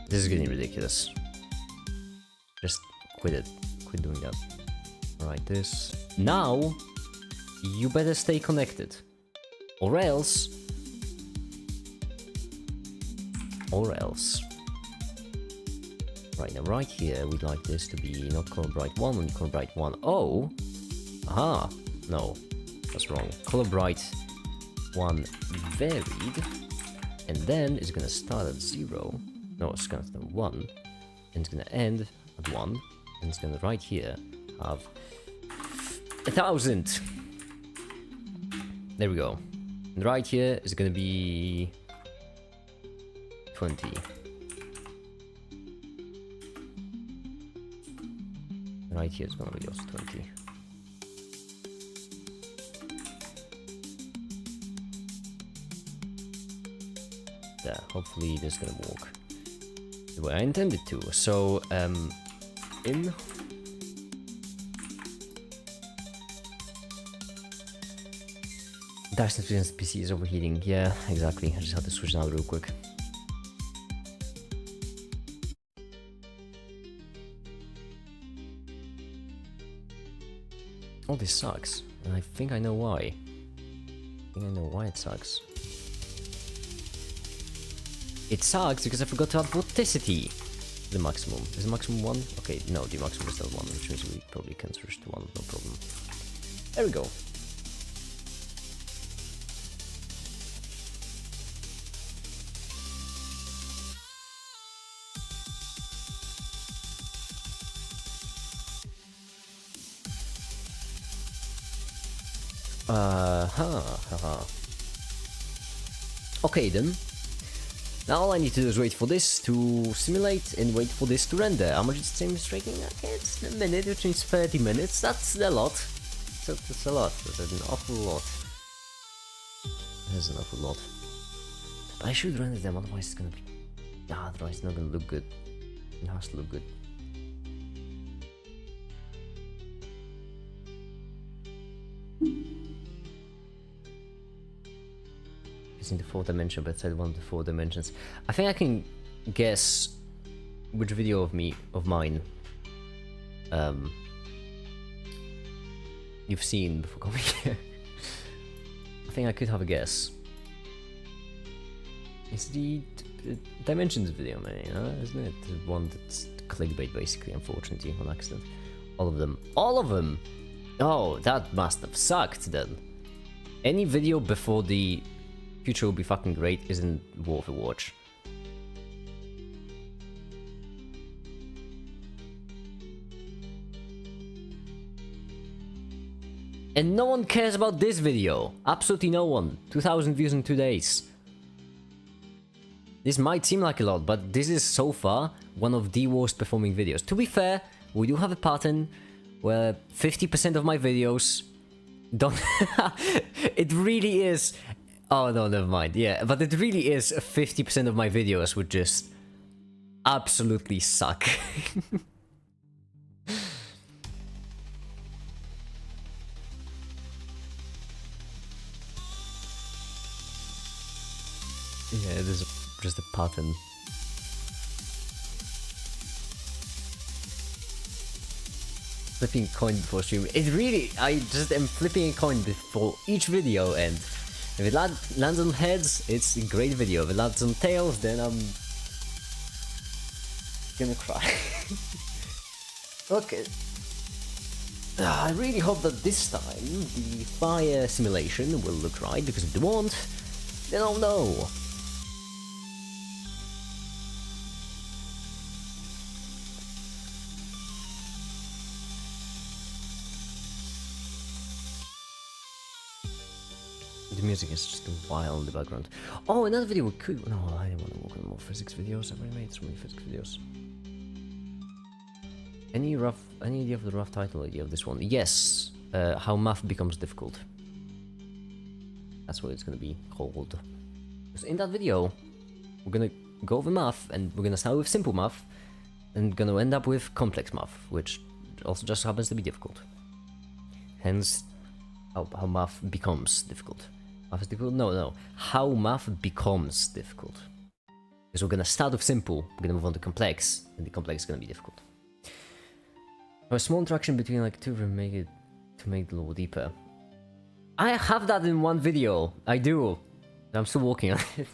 This is getting ridiculous. Just quit it. Quit doing that. Alright, this. Now, you better stay connected. Or else. Right, now right here, we'd like this to be not color bright 1, only color bright 1. Oh! Aha! No, that's wrong. Color bright 1 varied. And then it's gonna start at 0. No, it's gonna start at 1. And it's gonna end at 1. And it's gonna right here have 1000. There we go. And right here is gonna be 20. Right here is gonna be also 20. There, hopefully this is gonna work the way I intended to. So, in Dash Experience PC is overheating. Yeah, exactly. I just had to switch it out real quick. Oh, this sucks. And I think I know why. I know why it sucks. It sucks because I forgot to add vorticity. The maximum. Is the maximum 1? Okay, no, the maximum is still 1, which means we probably can switch to 1, no problem. There we go. Okay then. Now all I need to do is wait for this to simulate and wait for this to render. How much is the same is taking? Okay, it's a minute, which means 30 minutes. That's a lot. It's that's a lot. That's an awful lot. That's an awful lot. But I should render them, otherwise it's gonna be... otherwise it's not gonna look good. It has to look good. It's in the 4th dimension, but it's one of the 4 dimensions. I think I can guess which video of mine you've seen before coming here. I think I could have a guess. It's the Dimensions video, man, you know, isn't it? The one that's clickbait, basically, unfortunately, on accident. All of them. All of them! Oh, that must have sucked, then. Any video before the future will be fucking great isn't worth a watch. And no one cares about this video. Absolutely no one. 2,000 views in 2 days. This might seem like a lot, but this is so far one of the worst performing videos. To be fair, we do have a pattern where 50% of my videos don't... It really is... Oh no, never mind. Yeah, but it really is 50% of my videos would just absolutely suck. Yeah, it is just a pattern. Flipping a coin before stream. It really, I just am flipping a coin before each video, and if it lands on heads, it's a great video. If it lands on tails, then I'm gonna cry. Okay. I really hope that this time the fire simulation will look right, because if they won't, then I'll know. The music is just wild in the background. Oh, another video we could... No, I don't want to work on more physics videos. I've already made so many physics videos. Any idea of the rough title idea of this one? Yes. How math becomes difficult. That's what it's gonna be called. Because in that video, we're gonna go over math, and we're gonna start with simple math, and gonna end up with complex math, which also just happens to be difficult. Hence, how math becomes difficult. Math is difficult? No. How math becomes difficult. Because we're gonna start with simple, we're gonna move on to complex, and the complex is gonna be difficult. A small interaction between like two to make the level deeper. I have that in one video. I do. I'm still working on it.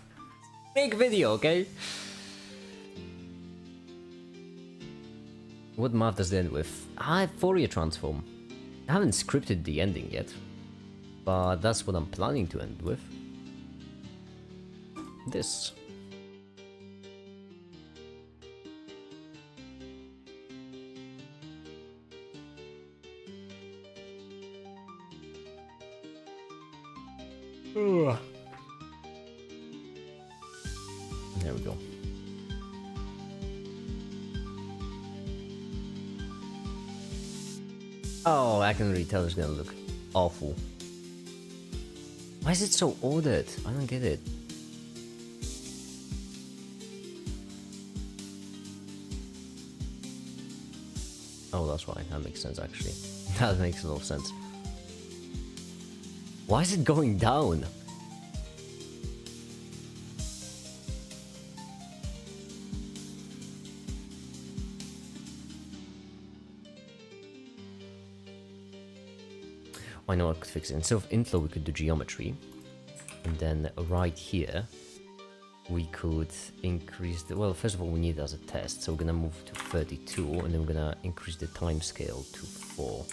Big video, okay? What math does it end with? I have Fourier transform. I haven't scripted the ending yet, but that's what I'm planning to end with. This. Ugh. There we go. Oh, I can already tell it's gonna look awful. Why is it so ordered? I don't get it. Oh, that's why. That makes sense, actually. That makes a lot of sense. Why is it going down? I know I could fix it. Instead of inflow, we could do geometry. And then right here, we could increase the... Well, first of all, we need it as a test. So we're going to move to 32, and then we're going to increase the time scale to 4.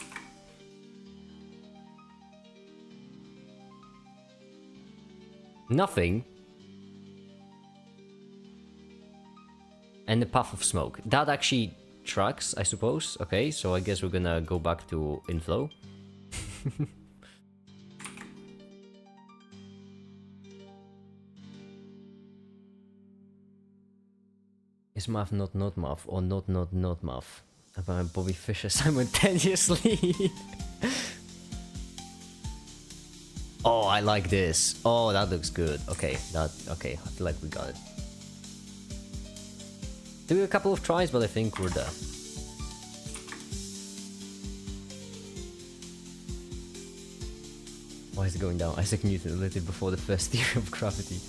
Nothing. And the puff of smoke. That actually tracks, I suppose. Okay, so I guess we're gonna go back to inflow. Is math not math, or not math? About Bobby Fischer simultaneously. Oh, I like this. Oh, that looks good. Okay, okay, I feel like we got it. Took a couple of tries, but I think we're there. Why is it going down? Isaac Newton lived before the first theory of gravity.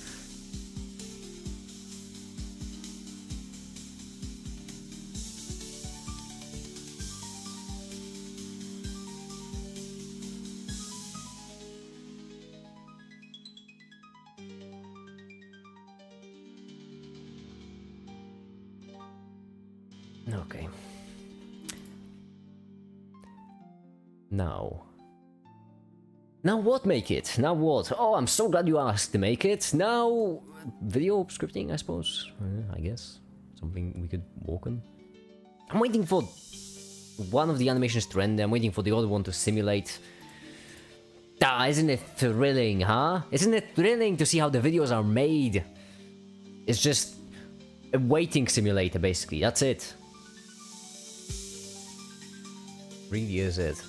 Okay. Now what, MAKiT? Now what? Oh, I'm so glad you asked, MAKiT. Now, video scripting, I suppose. I guess. Something we could work on. I'm waiting for one of the animations to render. I'm waiting for the other one to simulate. Ah, isn't it thrilling, huh? Isn't it thrilling to see how the videos are made? It's just a waiting simulator, basically. That's it. Really is it.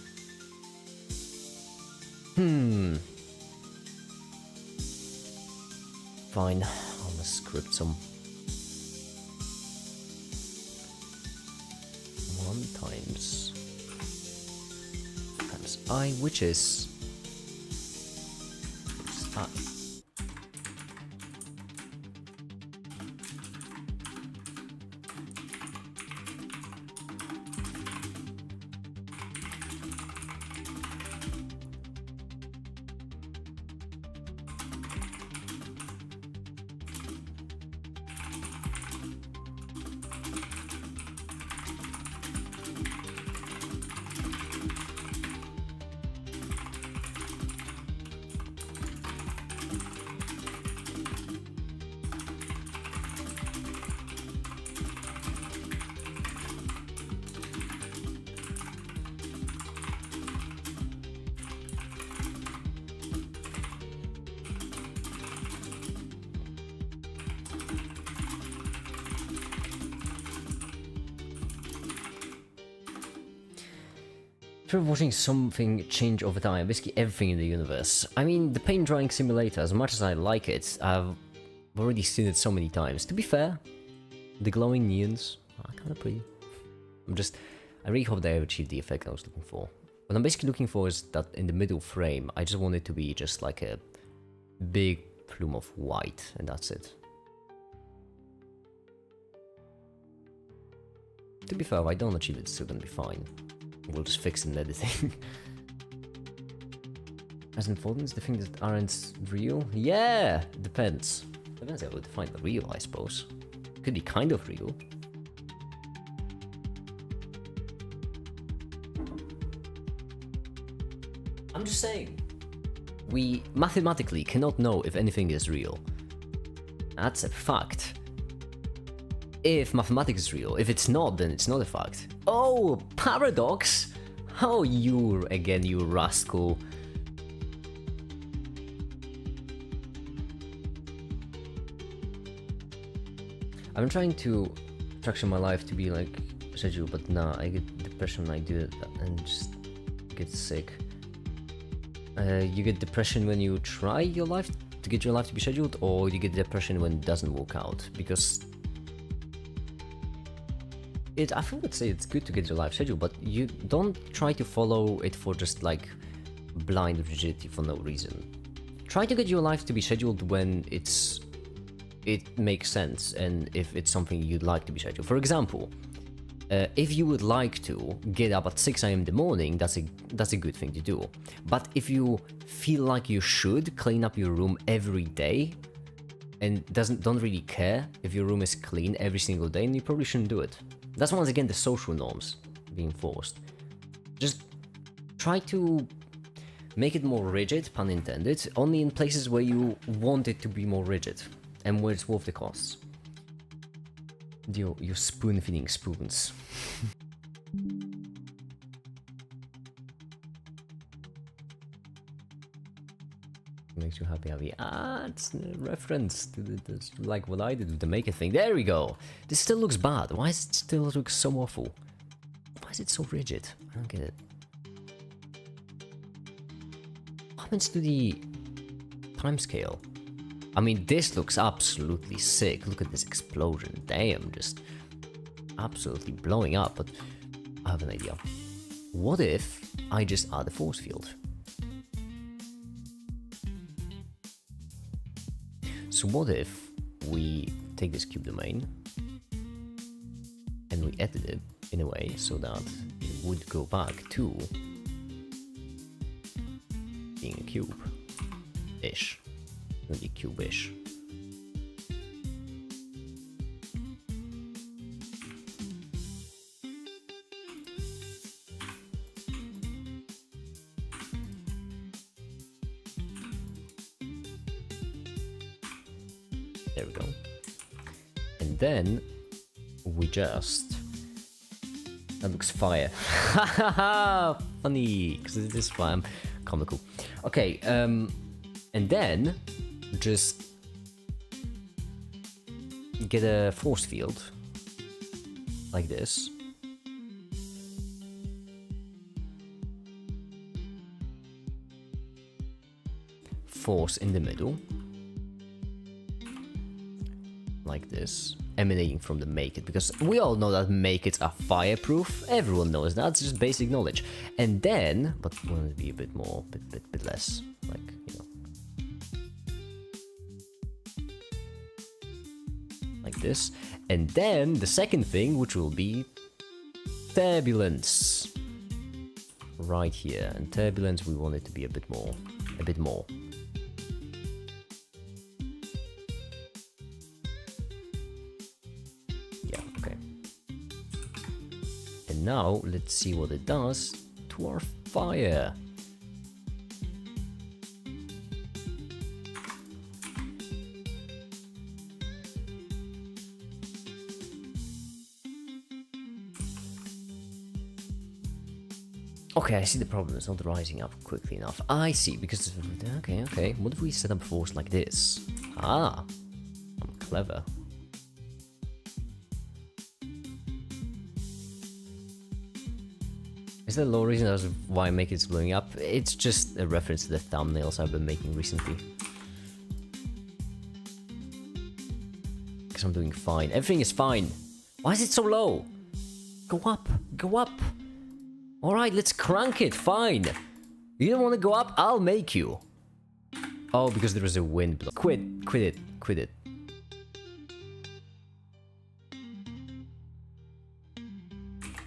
Fine, I'll script some 1 times I, which is I. Watching something change over time, basically everything in the universe. I mean, the paint drying simulator, as much as I like it, I've already seen it so many times. To be fair, the glowing neons are kind of pretty. I really hope they achieved the effect I was looking for. What I'm basically looking for is that in the middle frame, I just want it to be just like a big plume of white, and that's it. To be fair, if I don't achieve it, it's still gonna be fine. We'll just fix it in editing. As importance, the things that aren't real? Yeah, depends. Depends how we define the real, I suppose. Could be kind of real. I'm just saying. We mathematically cannot know if anything is real. That's a fact. If mathematics is real. If it's not, then it's not a fact. Oh, paradox! Oh, you again, you rascal. I'm trying to structure my life to be like schedule, but nah, I get depression when I do it and just get sick. You get depression when you try your life to get your life to be scheduled, or you get depression when it doesn't work out? Because I would say it's good to get your life scheduled, but you don't try to follow it for just like blind rigidity for no reason. Try to get your life to be scheduled when it makes sense and if it's something you'd like to be scheduled. For example, if you would like to get up at 6 AM in the morning, that's a good thing to do. But if you feel like you should clean up your room every day and don't really care if your room is clean every single day, then you probably shouldn't do it. That's once again the social norms being forced. Just try to make it more rigid, pun intended, only in places where you want it to be more rigid and where it's worth the costs. You're spoon feeding spoons. Makes you happy. Ah, it's a reference to like what I did with the MAKiT thing. There we go. This still looks bad. Why does it still look so awful? Why is it so rigid? I don't get it. What happens to the timescale. I mean, this looks absolutely sick. Look at this explosion. Damn, just absolutely blowing up. But I have an idea. What if I just add a force field? So what if we take this cube domain and we edit it in a way so that it would go back to being a cube-ish. Maybe cube-ish. There we go. And then we just... That looks fire. Funny, because it is fire. Comical. Okay, and then just get a force field like this. Force in the middle. Like this, emanating from the MAKiT, because we all know that MAKiTs are fireproof. Everyone knows that. It's just basic knowledge. And then, but want it to be a bit more, bit less, like, you know, like this. And then the second thing, which will be turbulence, right here. And turbulence, we want it to be a bit more. Now, let's see what it does to our fire. Okay, I see the problem. It's not rising up quickly enough. I see, because... Okay. What if we set up a force like this? Ah, I'm clever. Is there a low reason as why MAKiT's blowing up? It's just a reference to the thumbnails I've been making recently. Because I'm doing fine. Everything is fine. Why is it so low? Go up. Go up. Alright, let's crank it. Fine. You don't want to go up? I'll make you. Oh, because there is a wind blow. Quit it.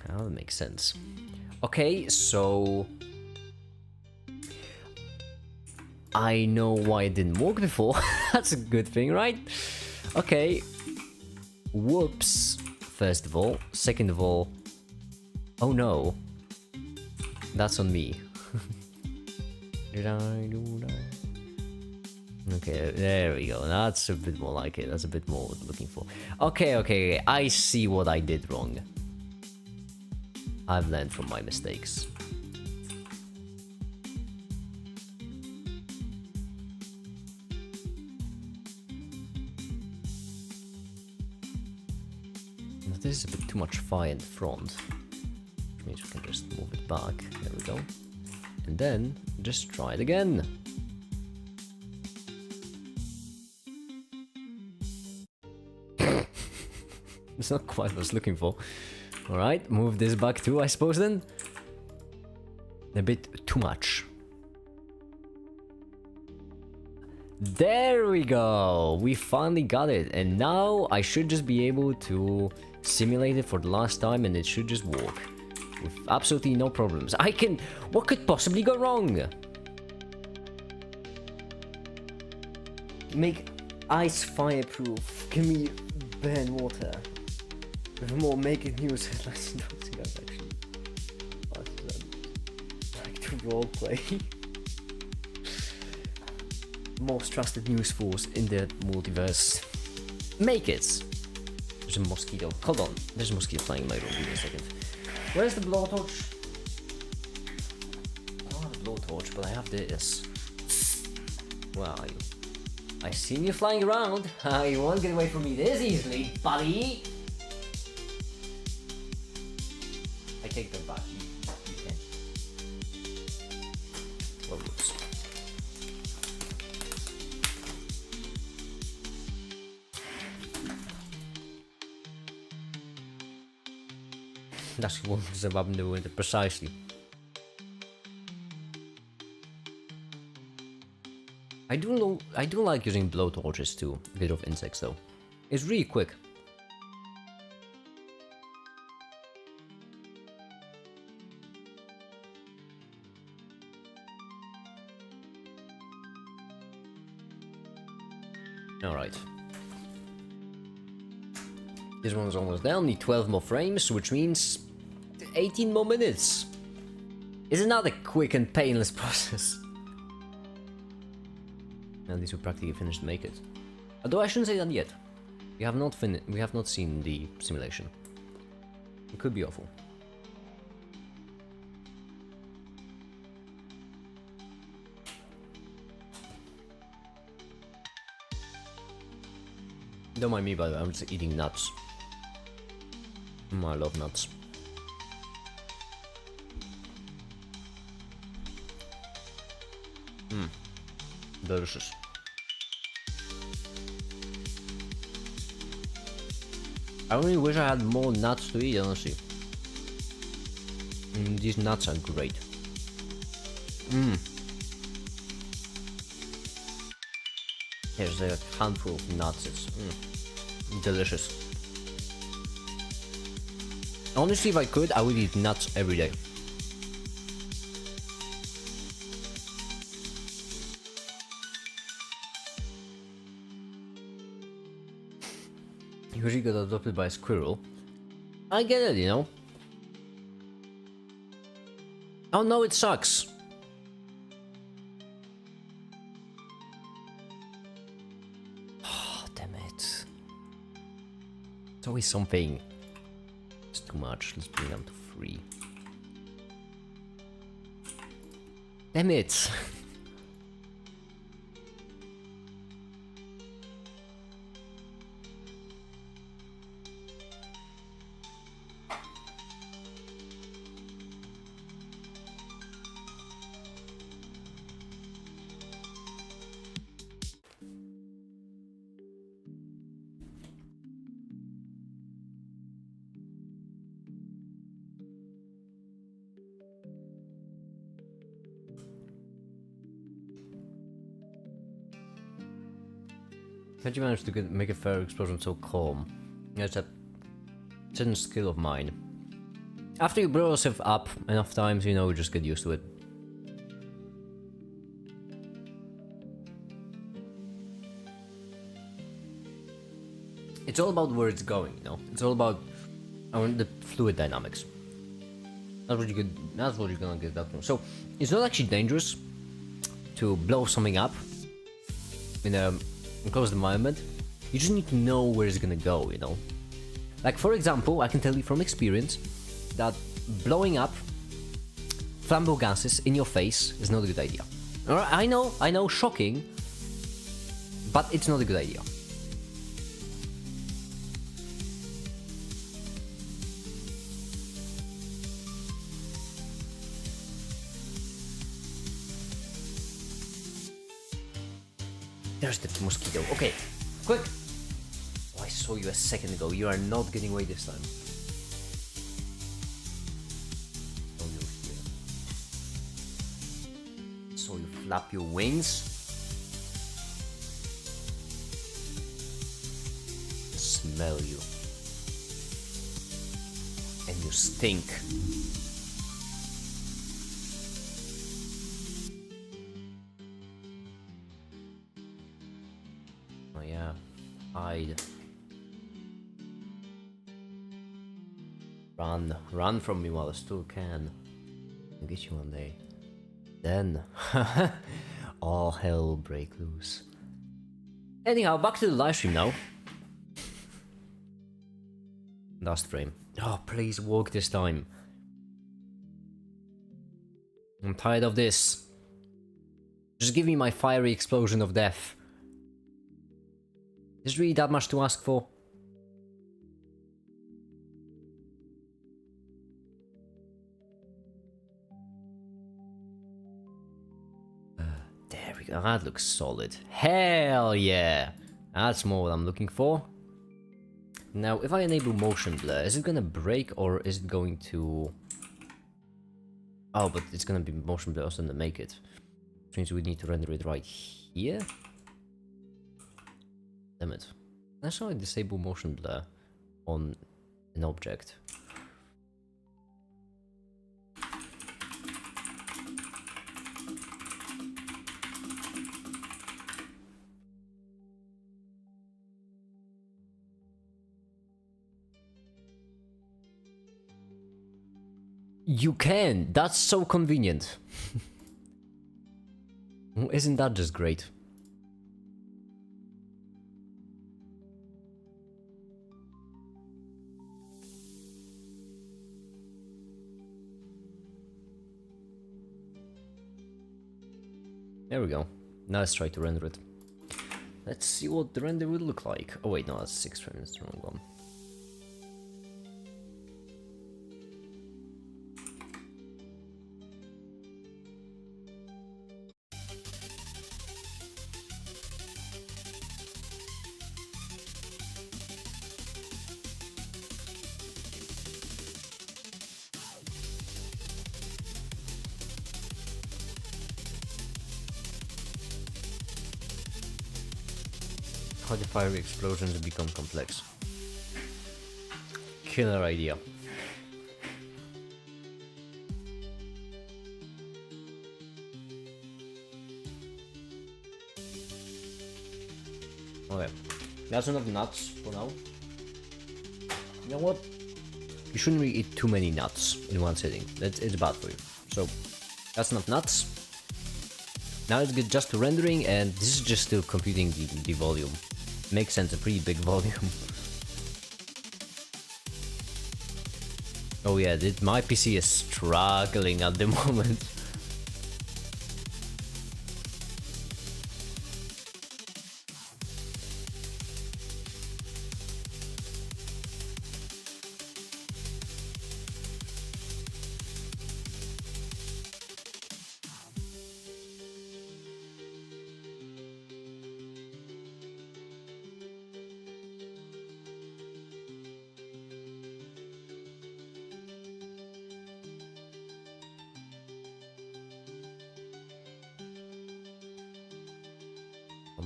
Oh, that makes sense. Okay, so... I know why it didn't work before. That's a good thing, right? Okay. Whoops. First of all. Second of all... Oh no. That's on me. Did I do that? Okay, there we go. That's a bit more like it. That's a bit more what I'm looking for. Okay. I see what I did wrong. I've learned from my mistakes. Now this is a bit too much fire in the front, which means we can just move it back. There we go. And then just try it again. It's not quite what I was looking for. Alright, move this back too, I suppose then. A bit too much. There we go! We finally got it, and now I should just be able to simulate it for the last time and it should just work. With absolutely no problems. I can... What could possibly go wrong? Make ice fireproof. Give me burn water. With more MAKiT news headlines announcing us actually. Like to roleplay. Most trusted news force in the multiverse. MAKiT. There's a mosquito. Hold on. There's a mosquito flying in my room. Give me a second. Where's the blowtorch? I don't have a blowtorch, but I have this. Where are you? I seen you flying around. You won't get away from me this easily, buddy. I take them back. You can. Well, whoops. That's what I'm doing it precisely. I do like using blow torches to get rid of insects though. It's really quick. Alright. This one's almost done, need 12 more frames, which means 18 more minutes. It's not a quick and painless process. At least we practically finished MAKiT. Although I shouldn't say that yet. We have not seen the simulation. It could be awful. Don't mind me, by the way, I'm just eating nuts. I love nuts. Delicious. I only wish I had more nuts to eat, honestly. These nuts are great. Here's a handful of nuts, it's delicious. Honestly, if I could, I would eat nuts every day. Usually got adopted by a squirrel. I get it, you know. Oh no, it sucks. Oh, damn it. It's always something. It's too much. Let's bring them to 3. Damn it. How'd you manage to make a fire explosion so calm? It's a certain skill of mine. After you blow yourself up enough times, you know, you just get used to it. It's all about where it's going, you know? It's all about the fluid dynamics. That's what you're gonna get that from. So, it's not actually dangerous to blow something up in a enclosed environment. You just need to know where it's gonna go, you know? Like, for example, I can tell you from experience that blowing up flammable gases in your face is not a good idea. Alright, I know, shocking, but it's not a good idea. There's the mosquito. Okay, quick! Oh, I saw you a second ago. You are not getting away this time. Oh, you're here. So you flap your wings. Smell you. And you stink. Hide. Run from me while I still can. I'll get you one day. Then, all hell will break loose. Anyhow, back to the live stream now. Last frame. Oh, please work this time. I'm tired of this. Just give me my fiery explosion of death. Is really that much to ask for? There we go, that looks solid. Hell yeah! That's more what I'm looking for. Now, if I enable motion blur, is it gonna break or is it going to... Oh, but it's gonna be motion blur also in the MAKiT. Which means we need to render it right here? Damn it. That's how I disable motion blur on an object. You can! That's so convenient! Isn't that just great? There we go. Now let's try to render it. Let's see what the render will look like. Oh wait, no, that's 6 frames, that's the wrong one. How the fiery explosions become complex. Killer idea. Okay, that's enough nuts for now. You know what? You shouldn't really eat too many nuts in one sitting. It's bad for you. So, that's enough nuts. Now let's get just to rendering, and this is just still computing the volume. Makes sense, a pretty big volume. Oh yeah, my PC is struggling at the moment.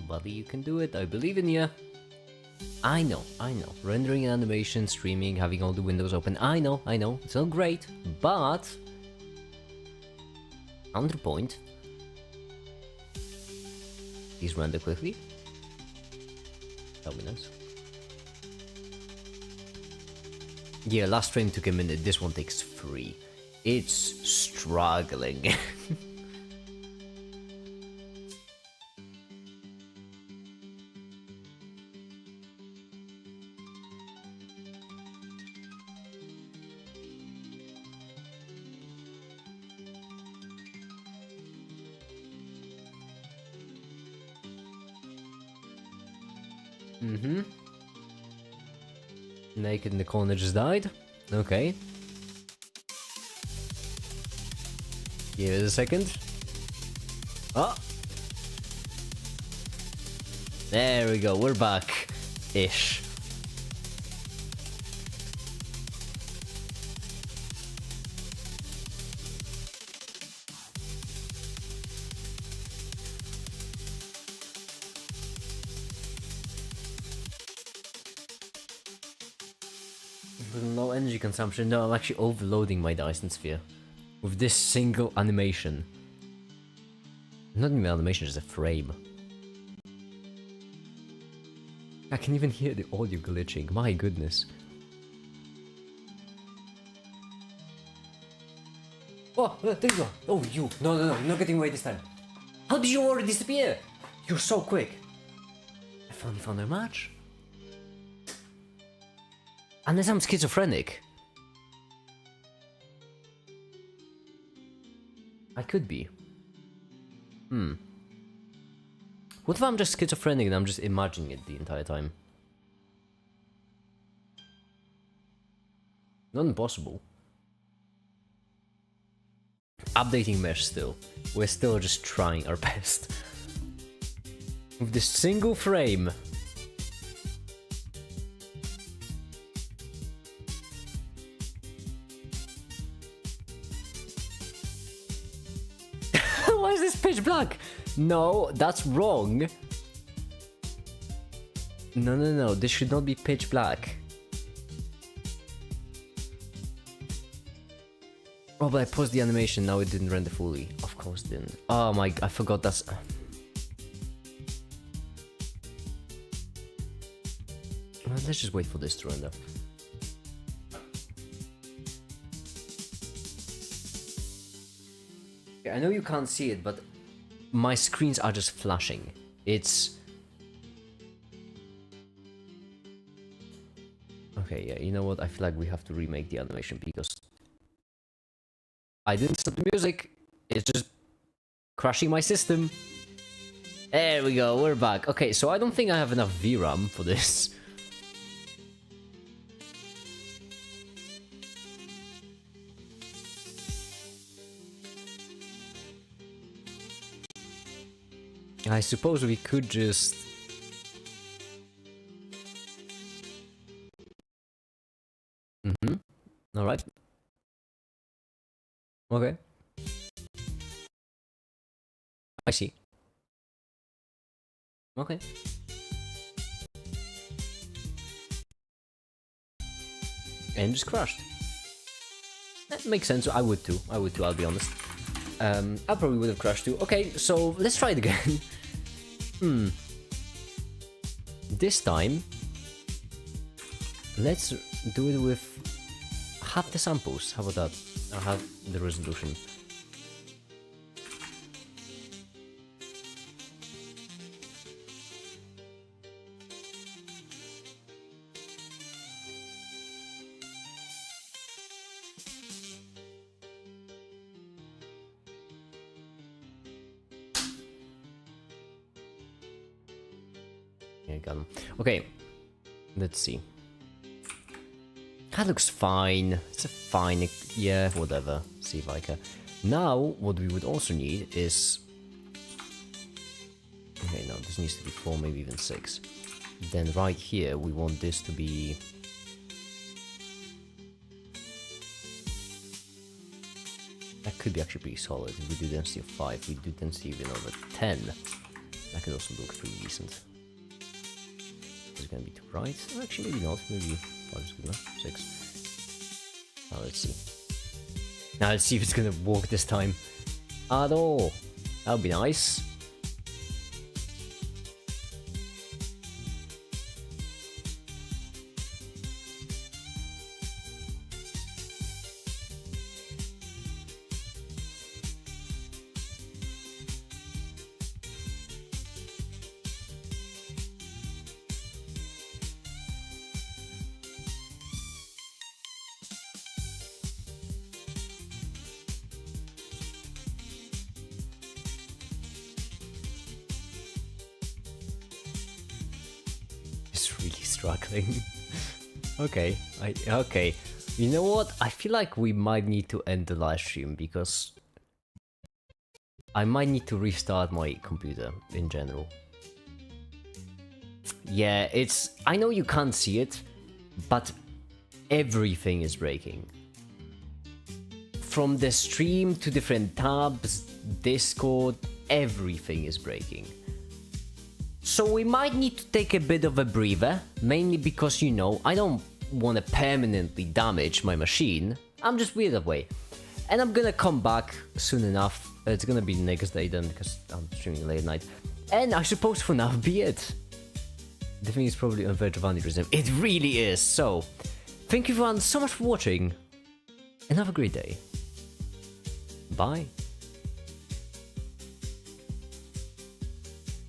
Buddy, you can do it. I believe in you. I know. Rendering an animation, streaming, having all the windows open. I know. It's all great, but counterpoint. Please render quickly. That'll be nice. Yeah, last frame took a minute. This one takes 3. It's struggling. Naked in the corner just died. Okay. Give it a second. Oh! There we go, we're back. Ish. With low energy consumption, no, I'm actually overloading my Dyson Sphere with this single animation. Not even animation, just a frame. I can even hear the audio glitching, my goodness. Oh, there you go. Oh, you. No, you're not getting away this time. How did you already disappear? You're so quick. I finally found a match. Unless I'm schizophrenic. I could be. What if I'm just schizophrenic and I'm just imagining it the entire time? Not impossible. Updating mesh still. We're still just trying our best. With this single frame. black. No, that's wrong. No. This should not be pitch black. Oh, but I paused the animation. Now it didn't render fully. Of course it didn't. Oh my, I forgot that's... Let's just wait for this to render. I know you can't see it, but my screens are just flashing. It's... Okay, yeah, you know what? I feel like we have to remake the animation because I didn't stop the music. It's just crashing my system. There we go, we're back. Okay, so I don't think I have enough VRAM for this. I suppose we could just... Alright. Okay. I see. Okay. And just crashed. That makes sense. I would too, I'll be honest. I probably would have crashed too. Okay, so let's try it again. This time, let's do it with half the samples. How about that? Or half the resolution. Okay, let's see. That looks fine. It's a fine, yeah, whatever. See if I can. Now, what we would also need is... Okay, no, this needs to be 4, maybe even 6. Then right here, we want this to be... That could be actually pretty solid. If we do density of 5, we do density even over 10. That could also look pretty decent. Is it gonna be too bright? Actually, maybe not. Maybe 5 is good enough. 6. Now let's see. Now let's see if it's gonna work this time at all. That would be nice. Really struggling. Okay, okay. You know what? I feel like we might need to end the live stream because I might need to restart my computer in general. Yeah, it's... I know you can't see it, but everything is breaking. From the stream to different tabs, Discord, everything is breaking. So we might need to take a bit of a breather, mainly because, you know, I don't want to permanently damage my machine. I'm just weird that way. And I'm gonna come back soon enough. It's gonna be the next day then, because I'm streaming late at night. And I suppose for now be it. The thing is probably on verge of aneurysm. It really is. So, thank you everyone so much for watching, and have a great day. Bye.